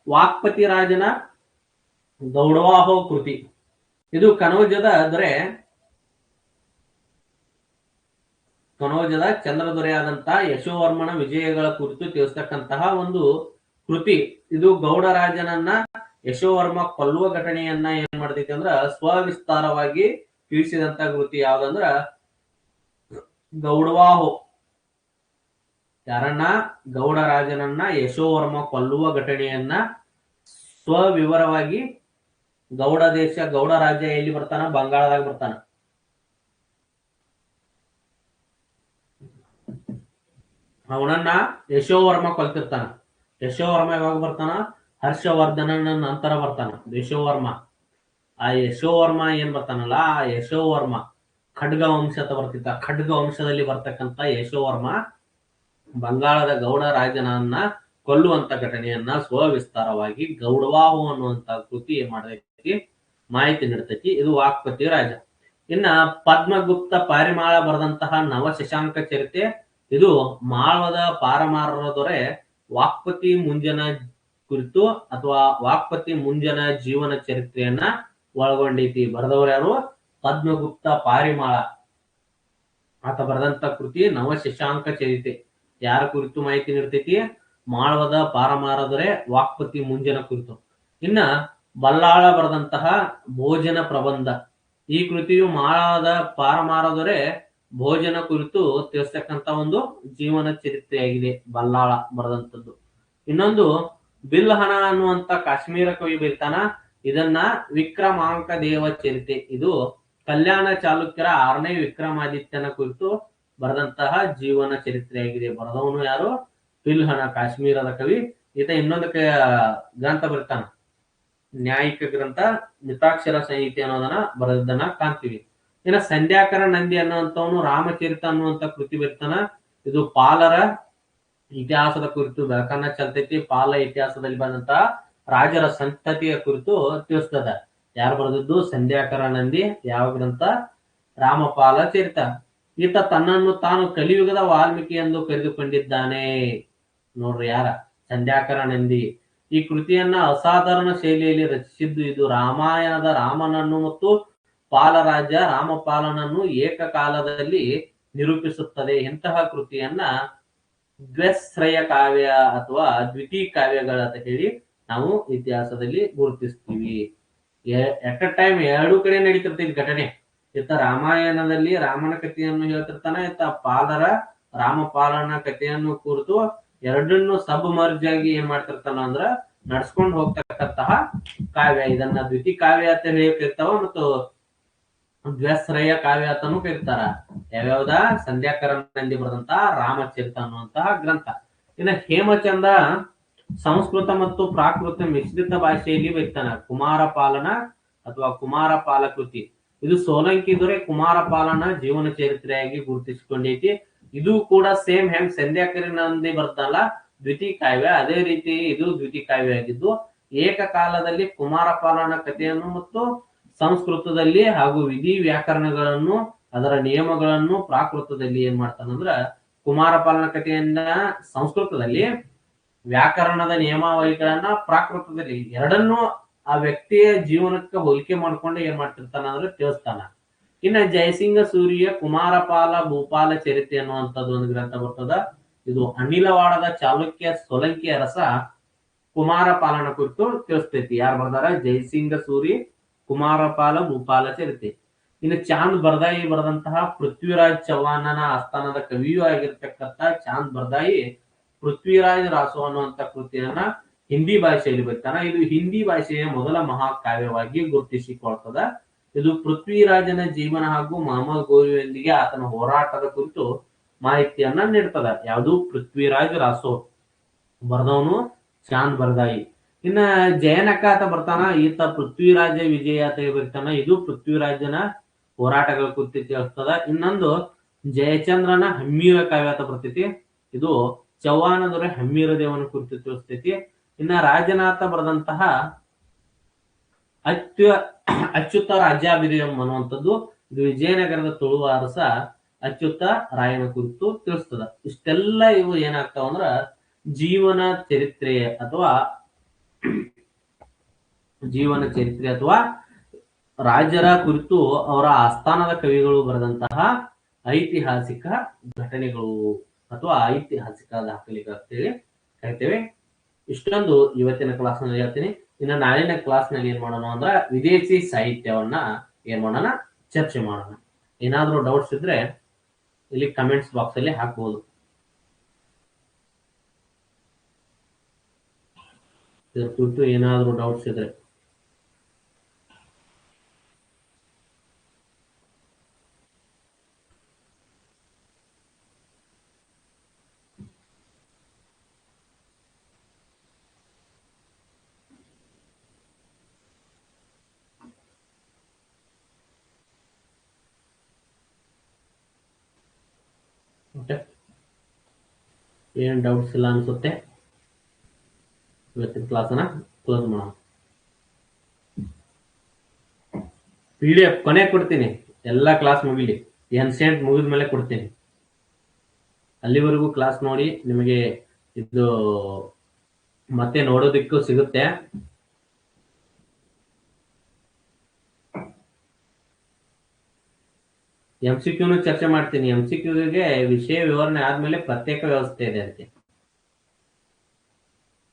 ವಾಕ್ಪತಿ ರಾಜನ ಗೌಡವಾಹೋ ಕೃತಿ. ಇದು ಕನೌಜದ ಚಂದ್ರದೊರೆಯಾದಂತ ಯಶೋವರ್ಮನ ವಿಜಯಗಳ ಕುರಿತು ತಿಳಿಸ್ತಕ್ಕಂತಹ ಒಂದು ಕೃತಿ. ಇದು ಗೌಡ ರಾಜನನ್ನ ಯಶೋವರ್ಮ ಕೊಲ್ಲುವ ಘಟನೆಯನ್ನ ಏನ್ ಮಾಡ್ತೈತಿ ಅಂದ್ರ ಸ್ವವಿಸ್ತಾರವಾಗಿ ತಿಳಿಸಿದಂತ ಕೃತಿ. ಯಾವ್ದಂದ್ರ ಗೌಡವಾಹೋ. ಯಾರನ್ನ? ಗೌಡ ರಾಜನನ್ನ ಯಶೋವರ್ಮ ಕೊಲ್ಲುವ ಘಟನೆಯನ್ನ ಸ್ವವಿವರವಾಗಿ ಗೌಡ ರಾಜ್ಯ ಎಲ್ಲಿ ಬರ್ತಾನ? ಬಂಗಾಳದಾಗ ಬರ್ತಾನ. ಅವನನ್ನ ಯಶೋವರ್ಮ ಕೊಲ್ತಿರ್ತಾನ. ಯಶೋವರ್ಮ ಯಾವಾಗ ಬರ್ತಾನ? ಹರ್ಷವರ್ಧನನ ನಂತರ ಬರ್ತಾನ ಯಶೋವರ್ಮ. ಆ ಯಶೋವರ್ಮ ಏನ್ ಬರ್ತಾನಲ್ಲ, ಆ ಯಶೋವರ್ಮ ಖಡ್ಗ ವಂಶ ಅಂತ ಬರ್ತಿತ್ತ. ಖಡ್ಗ ವಂಶದಲ್ಲಿ ಬರ್ತಕ್ಕಂತ ಯಶೋವರ್ಮ ಬಂಗಾಳದ ಗೌಡ ರಾಜನನ್ನ ಕೊಲ್ಲುವಂತ ಘಟನೆಯನ್ನ ಸ್ವವಿಸ್ತಾರವಾಗಿ ಗೌಡವಾಹು ಅನ್ನುವಂತ ಕೃತಿ ಏನ್ ಮಾಡತೈತಿ, ಮಾಹಿತಿ ನೀಡ್ತೈತಿ. ಇದು ವಾಕ್ಪತಿ ರಾಜ. ಇನ್ನ ಪದ್ಮಗುಪ್ತ ಪಾರಿಮಾಳ ಬರೆದಂತಹ ನವ ಶಶಾಂಕ ಚರಿತೆ. ಇದು ಮಾಳವದ ಪಾರಮಾರರ ದೊರೆ ವಾಕ್ಪತಿ ಮುಂಜನ ಕುರಿತು ಅಥವಾ ವಾಕ್ಪತಿ ಮುಂಜನ ಜೀವನ ಚರಿತ್ರೆಯನ್ನ ಒಳಗೊಂಡೈತಿ. ಬರೆದವರು ಯಾರು? ಪದ್ಮಗುಪ್ತ ಪಾರಿಮಾಳ. ಆತ ಬರೆದಂತ ಕೃತಿ ನವ ಶಶಾಂಕ ಚರಿತೆ. ಯಾರ ಕುರಿತು ಮಾಹಿತಿ ನೀಡ್ತೈತಿ? ಮಾಳವದ ಪಾರಮಾರದರೆ ವಾಕ್ಪತಿ ಮುಂಜನ ಕುರಿತು. ಇನ್ನ ಬಲ್ಲಾಳ ಬರೆದಂತಹ ಭೋಜನ ಪ್ರಬಂಧ. ಈ ಕೃತಿಯು ಮಾಳದ ಪಾರಮಾರದೊರೆ ಭೋಜನ ಕುರಿತು ತಿಳಿಸ್ತಕ್ಕಂತ ಒಂದು ಜೀವನ ಚರಿತ್ರೆಯಾಗಿದೆ, ಬಲ್ಲಾಳ ಬರೆದಂತದ್ದು. ಇನ್ನೊಂದು ಬಿಲ್ಹಣ ಅನ್ನುವಂತ ಕಾಶ್ಮೀರ ಕವಿ ಬರೀತಾನ, ಇದನ್ನ ವಿಕ್ರಮಾಂಕ ದೇವ ಚರಿತೆ, ಇದು ಕಲ್ಯಾಣ ಚಾಲುಕ್ಯರ 6ನೇ ವಿಕ್ರಮಾದಿತ್ಯನ ಕುರಿತು ಬರೆದಂತಹ ಜೀವನ ಚರಿತ್ರೆಯಾಗಿದೆ. ಬರೆದವನು ಯಾರು? ಬಿಲ್ಹಣ, ಕಾಶ್ಮೀರದ ಕವಿ. ಈತ ಇನ್ನೊಂದು ಗ್ರಂಥ ಬರೀತಾನ, ನ್ಯಾಯಿಕ ಗ್ರಂಥ ಮಿತಾಕ್ಷರ ಸಂಹಿತೆ ಅನ್ನೋದನ್ನ ಬರೆದನ್ನ ಕಾಣ್ತೀವಿ. ಇನ್ನ ಸಂಧ್ಯಾಕರ ನಂದಿ ಅನ್ನುವಂಥವನು ರಾಮಚರಿತ ಅನ್ನುವಂತ ಕೃತಿ ಬರೀತಾನ. ಇದು ಪಾಲರ ಇತಿಹಾಸದ ಕುರಿತು ಬೆಳಕನ್ನ ಚಲ್ತೈತಿ. ಪಾಲ ಇತಿಹಾಸದಲ್ಲಿ ಬಂದಂತಹ ರಾಜರ ಸಂತತಿಯ ಕುರಿತು ತಿಳಿಸ್ತದ. ಯಾರು ಬರೆದದ್ದು? ಸಂಧ್ಯಾಕರ ನಂದಿ. ಯಾವ ಗ್ರಂಥ? ರಾಮಪಾಲ ಚರಿತ. ಈತ ತನ್ನನ್ನು ತಾನು ಕಲಿಯುಗದ ವಾಲ್ಮೀಕಿ ಎಂದು ಕರೆದುಕೊಂಡಿದ್ದಾನೆ. ನೋಡ್ರಿ, ಯಾರ? ಸಂಧ್ಯಾಕರ ನಂದಿ. ಈ ಕೃತಿಯನ್ನ ಅಸಾಧಾರಣ ಶೈಲಿಯಲ್ಲಿ ರಚಿಸಿದ್ದು ಇದು ರಾಮಾಯಣದ ರಾಮನನ್ನು ಮತ್ತು ಪಾಲರಾಜ ರಾಮಪಾಲನನ್ನು ಏಕಕಾಲದಲ್ಲಿ ನಿರೂಪಿಸುತ್ತದೆ. ಇಂತಹ ಕೃತಿಯನ್ನ ದ್ವ್ಯಶ್ರಯ ಕಾವ್ಯ ಅಥವಾ ದ್ವಿತೀ ಕಾವ್ಯಗಳ ಅಂತ ಹೇಳಿ ನಾವು ಇತಿಹಾಸದಲ್ಲಿ ಗುರುತಿಸ್ತೀವಿ. ಎಟ್ ಅ ಟೈಮ್ ಎರಡು ಕಡೆ ನಡೀತಿರ್ತೈತಿ ಘಟನೆ. ಇತ್ತ ರಾಮಾಯಣದಲ್ಲಿ ರಾಮನ ಕಥೆಯನ್ನು ಹೇಳ್ತಿರ್ತಾನ, ಇತ್ತ ಪಾಲರ ರಾಮಪಾಲನ ಕಥೆಯನ್ನು ಕುರಿತು ಎರಡನ್ನು ಸಬ್ ಮರ್ಜ್ ಆಗಿ ಏನ್ ಮಾಡ್ತಿರ್ತಾನ ಅಂದ್ರ ನಡ್ಸ್ಕೊಂಡು ಹೋಗ್ತಕ್ಕಂತಹ ಕಾವ್ಯ. ಇದನ್ನ ದ್ವಿತೀ ಕಾವ್ಯ ಅಂತ ಹೇಳಿ ಕರಿತಾವ ಮತ್ತು ದ್ವ್ಯಶ್ರಯ ಕಾವ್ಯ ಅಂತಾನು ಕರೀತಾರ. ಯಾವ್ಯಾವ್ದ? ಸಂಧ್ಯಾಕರ ನಂದಿ ಬರೆದಂತಹ ರಾಮಚರಿತ ಅನ್ನುವಂತಹ ಗ್ರಂಥ. ಇನ್ನ ಹೇಮಚಂದ್ರ ಸಂಸ್ಕೃತ ಮತ್ತು ಪ್ರಾಕೃತ ಮಿಶ್ರಿತ ಭಾಷೆಯಲ್ಲಿ ಬರೀತಾನ. ಕುಮಾರಪಾಲನ ಅಥವಾ ಕುಮಾರಪಾಲ ಕೃತಿ, ಇದು ಸೋಲಂಕಿ ದೊರೆ ಕುಮಾರಪಾಲನ ಜೀವನ ಚರಿತ್ರೆಯಾಗಿ ಗುರುತಿಸಿಕೊಂಡೈತಿ. ಇದು ಕೂಡ ಸೇಮ್ ಹೆಂಗ್ ಸಂಧ್ಯಾಕರ ನಂದಿ ಬರ್ದಲ್ಲ ದ್ವಿತೀ ಕಾವ್ಯ, ಅದೇ ರೀತಿ ಇದು ದ್ವಿತೀ ಕಾವ್ಯ ಆಗಿದ್ದು ಏಕಕಾಲದಲ್ಲಿ ಕುಮಾರಪಾಲನ ಕಥೆಯನ್ನು ಮತ್ತು ಸಂಸ್ಕೃತದಲ್ಲಿ ಹಾಗೂ ವಿಧಿ ವ್ಯಾಕರಣಗಳನ್ನು ಅದರ ನಿಯಮಗಳನ್ನು ಪ್ರಾಕೃತದಲ್ಲಿ ಏನ್ ಮಾಡ್ತಾನಂದ್ರ ಕುಮಾರಪಾಲನ ಕಥೆಯನ್ನ ಸಂಸ್ಕೃತದಲ್ಲಿ, ವ್ಯಾಕರಣದ ನಿಯಮಾವಳಿಗಳನ್ನ ಪ್ರಾಕೃತದಲ್ಲಿ, ಎರಡನ್ನೂ ಆ ವ್ಯಕ್ತಿಯ ಜೀವನಕ್ಕೆ ಹೋಲಿಕೆ ಮಾಡ್ಕೊಂಡು ಏನ್ ಮಾಡ್ತಿರ್ತಾನ ಅಂದ್ರೆ ತಿಳಿಸ್ತಾನ. ಇನ್ನ ಜಯಸಿಂಗ ಸೂರಿಯ ಕುಮಾರಪಾಲ ಭೂಪಾಲ ಚರಿತೆ ಅನ್ನುವಂಥದ್ದು ಒಂದು ಗ್ರಂಥ ಬರ್ತದ. ಇದು ಅನಿಲವಾಡದ ಚಾಲುಕ್ಯ ಸೋಲಂಕಿ ಅರಸ ಕುಮಾರಪಾಲನ ಕುರಿತು ತಿಳಿಸ್ತೈತಿ. ಯಾರು ಬರ್ದಾರ? ಜಯಸಿಂಗ ಸೂರಿ ಕುಮಾರಪಾಲ ಭೂಪಾಲ ಚರಿತೆ. ಇನ್ನು ಚಾಂದ್ ಬರ್ದಾಯಿ ಬರೆದಂತಹ ಪೃಥ್ವಿರಾಜ್ ಚೌಹಾಣನ ಆಸ್ಥಾನದ ಕವಿಯೂ ಆಗಿರ್ತಕ್ಕಂಥ ಚಾಂದ್ ಬರ್ದಾಯಿ ಪೃಥ್ವಿರಾಜ್ ರಾಸೋ ಅನ್ನುವಂತ ಕೃತಿಯನ್ನ ಹಿಂದಿ ಭಾಷೆಯಲ್ಲಿ ಬರೀತಾನ. ಇದು ಹಿಂದಿ ಭಾಷೆಯ ಮೊದಲ ಮಹಾಕಾವ್ಯವಾಗಿ ಗುರುತಿಸಿಕೊಳ್ತದ. ಇದು ಪೃಥ್ವಿರಾಜನ ಜೀವನ ಹಾಗೂ ಮಹಮ್ಮದ್ ಗೋರಿಯೊಂದಿಗೆ ಆತನ ಹೋರಾಟದ ಕುರಿತು ಮಾಹಿತಿಯನ್ನ ನೀಡ್ತದ. ಯಾವುದು? ಪೃಥ್ವಿರಾಜ್ ರಾಸೋ. ಬರ್ದವನು ಚಾಂದ್ ಬರ್ದಾಯಿ. ಇನ್ನ ಜಯನಕ ಅಂತ ಬರ್ತಾನ, ಈತ ಪೃಥ್ವಿರಾಜ ವಿಜಯ ಅಂತ ಬರ್ತಾನ. ಇದು ಪೃಥ್ವಿರಾಜನ ಹೋರಾಟಗಳ ಕುರಿತು ತಿಳಿಸ್ತದ. ಇನ್ನೊಂದು ಜಯಚಂದ್ರನ ಹಮ್ಮೀರ ಕಾವ್ಯ ಅಂತ ಬರ್ತೈತಿ. ಇದು ಚೌಹಾಣ ದೊರೆ ಹಮ್ಮೀರ ದೇವನ ಕುರಿತು ತಿಳಿಸ್ತೈತಿ. ಇನ್ನ ರಾಜನಾಥ ಬರೆದಂತಹ ಅಚ್ಯುತ ರಾಜ್ಯಾಭಿರಯಂ ಅನ್ನುವಂಥದ್ದು, ಇದು ವಿಜಯನಗರದ ತುಳುವ ಅರಸ ಅಚ್ಯುತ ರಾಯನ ಕುರಿತು ತಿಳಿಸ್ತದ. ಇಷ್ಟೆಲ್ಲ ಇವು ಏನಾಗ್ತಾವ ಅಂದ್ರ ಜೀವನ ಚರಿತ್ರೆ ಅಥವಾ ರಾಜರ ಕುರಿತು ಅವರ ಆಸ್ಥಾನದ ಕವಿಗಳು ಬರೆದಂತಹ ಐತಿಹಾಸಿಕ ಘಟನೆಗಳು ಅಥವಾ ಐತಿಹಾಸಿಕ ದಾಖಲೆಗಳು ಅಂತೇಳಿ ಕರಿತೇವೆ. ಇಷ್ಟೊಂದು ಇವತ್ತಿನ ಕ್ಲಾಸ್ ನಲ್ಲಿ ಹೇಳ್ತೀನಿ. ಇನ್ನು ನಾಳಿನ ಕ್ಲಾಸ್ ನಲ್ಲಿ ಏನ್ ಮಾಡೋಣ ಅಂದ್ರ ವಿದೇಶಿ ಸಾಹಿತ್ಯವನ್ನ ಏನ್ ಮಾಡೋಣ, ಚರ್ಚೆ ಮಾಡೋಣ. ಏನಾದ್ರೂ ಡೌಟ್ಸ್ ಇದ್ರೆ ಇಲ್ಲಿ ಕಮೆಂಟ್ಸ್ ಬಾಕ್ಸ್ ಅಲ್ಲಿ ಹಾಕ್ಬಹುದು. ಇದರ ಕುರಿತು ಏನಾದ್ರೂ ಡೌಟ್ಸ್ ಇದ್ರೆ ಏನ್ ಡೌಟ್ಸ್ ಇಲ್ಲ ಅನ್ಸುತ್ತೆ. ಇವತ್ತಿನ ಕ್ಲಾಸನ್ನ ಕ್ಲೋಸ್ ಮಾಡೋಣ. PDF ಕೊನೆ ಕೊಡ್ತೀನಿ, ಎಲ್ಲ ಕ್ಲಾಸ್ ಮುಗಿಲಿ. ಎನ್ಸೆಂಟ್ ಮುಗಿದ ಮೇಲೆ ಕೊಡ್ತೀನಿ. ಅಲ್ಲಿವರೆಗೂ ಕ್ಲಾಸ್ ನೋಡಿ ನಿಮಗೆ ಇದು ಮತ್ತೆ ನೋಡೋದಕ್ಕೂ ಸಿಗುತ್ತೆ. MCQನು ಚರ್ಚೆ ಮಾಡ್ತೀನಿ. MCQಗೆ ವಿಷಯ ವಿವರಣೆ ಆದ್ಮೇಲೆ ಪ್ರತ್ಯೇಕ ವ್ಯವಸ್ಥೆ ಇದೆ ಅದಕ್ಕೆ.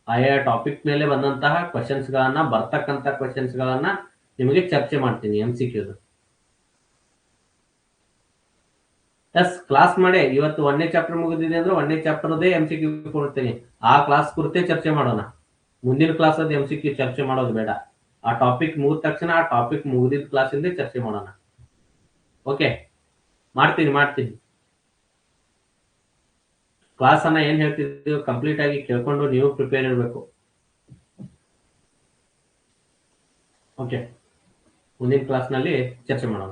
ಆಯಾ ಟಾಪಿಕ್ ಮೇಲೆ ಬಂದಂತಹ ಕ್ವಶನ್ಸ್ ಗಳನ್ನ, ಬರ್ತಕ್ಕಂತ ಕ್ವಶನ್ಸ್ ಗಳನ್ನ ನಿಮಗೆ ಚರ್ಚೆ ಮಾಡ್ತೀನಿ MCQದು. ಎಸ್, ಕ್ಲಾಸ್ ಮಾಡಿ. ಇವತ್ತು 1ನೇ ಚಾಪ್ಟರ್ ಮುಗಿದಿದೆ ಅಂದ್ರೆ 1ನೇ ಚಾಪ್ಟರ್ದೇ MCQ ಕೊಡ್ತೀನಿ. ಆ ಕ್ಲಾಸ್ ಕುರಿತೇ ಚರ್ಚೆ ಮಾಡೋಣ. ಮುಂದಿನ ಕ್ಲಾಸ್ ಅದು MCQ ಚರ್ಚೆ ಮಾಡೋದು ಬೇಡ. ಆ ಟಾಪಿಕ್ ಮುಗಿದ ತಕ್ಷಣ ಆ ಟಾಪಿಕ್ ಮುಗಿದಿದ್ದ ಕ್ಲಾಸಿಂದ ಚರ್ಚೆ ಮಾಡೋಣ. ಓಕೆ, ಮಾಡ್ತೀನಿ. ಕ್ಲಾಸ್ ಅನ್ನ ಏನ್ ಹೇಳ್ತಿದ್ದೀವಿ ಕಂಪ್ಲೀಟ್ ಆಗಿ ಕೇಳ್ಕೊಂಡು ನೀವು ಪ್ರಿಪೇರ್ ಇರಬೇಕು. ಓಕೆ, ಮುಂದಿನ ಕ್ಲಾಸ್ನಲ್ಲಿ ಚರ್ಚೆ ಮಾಡೋಣ.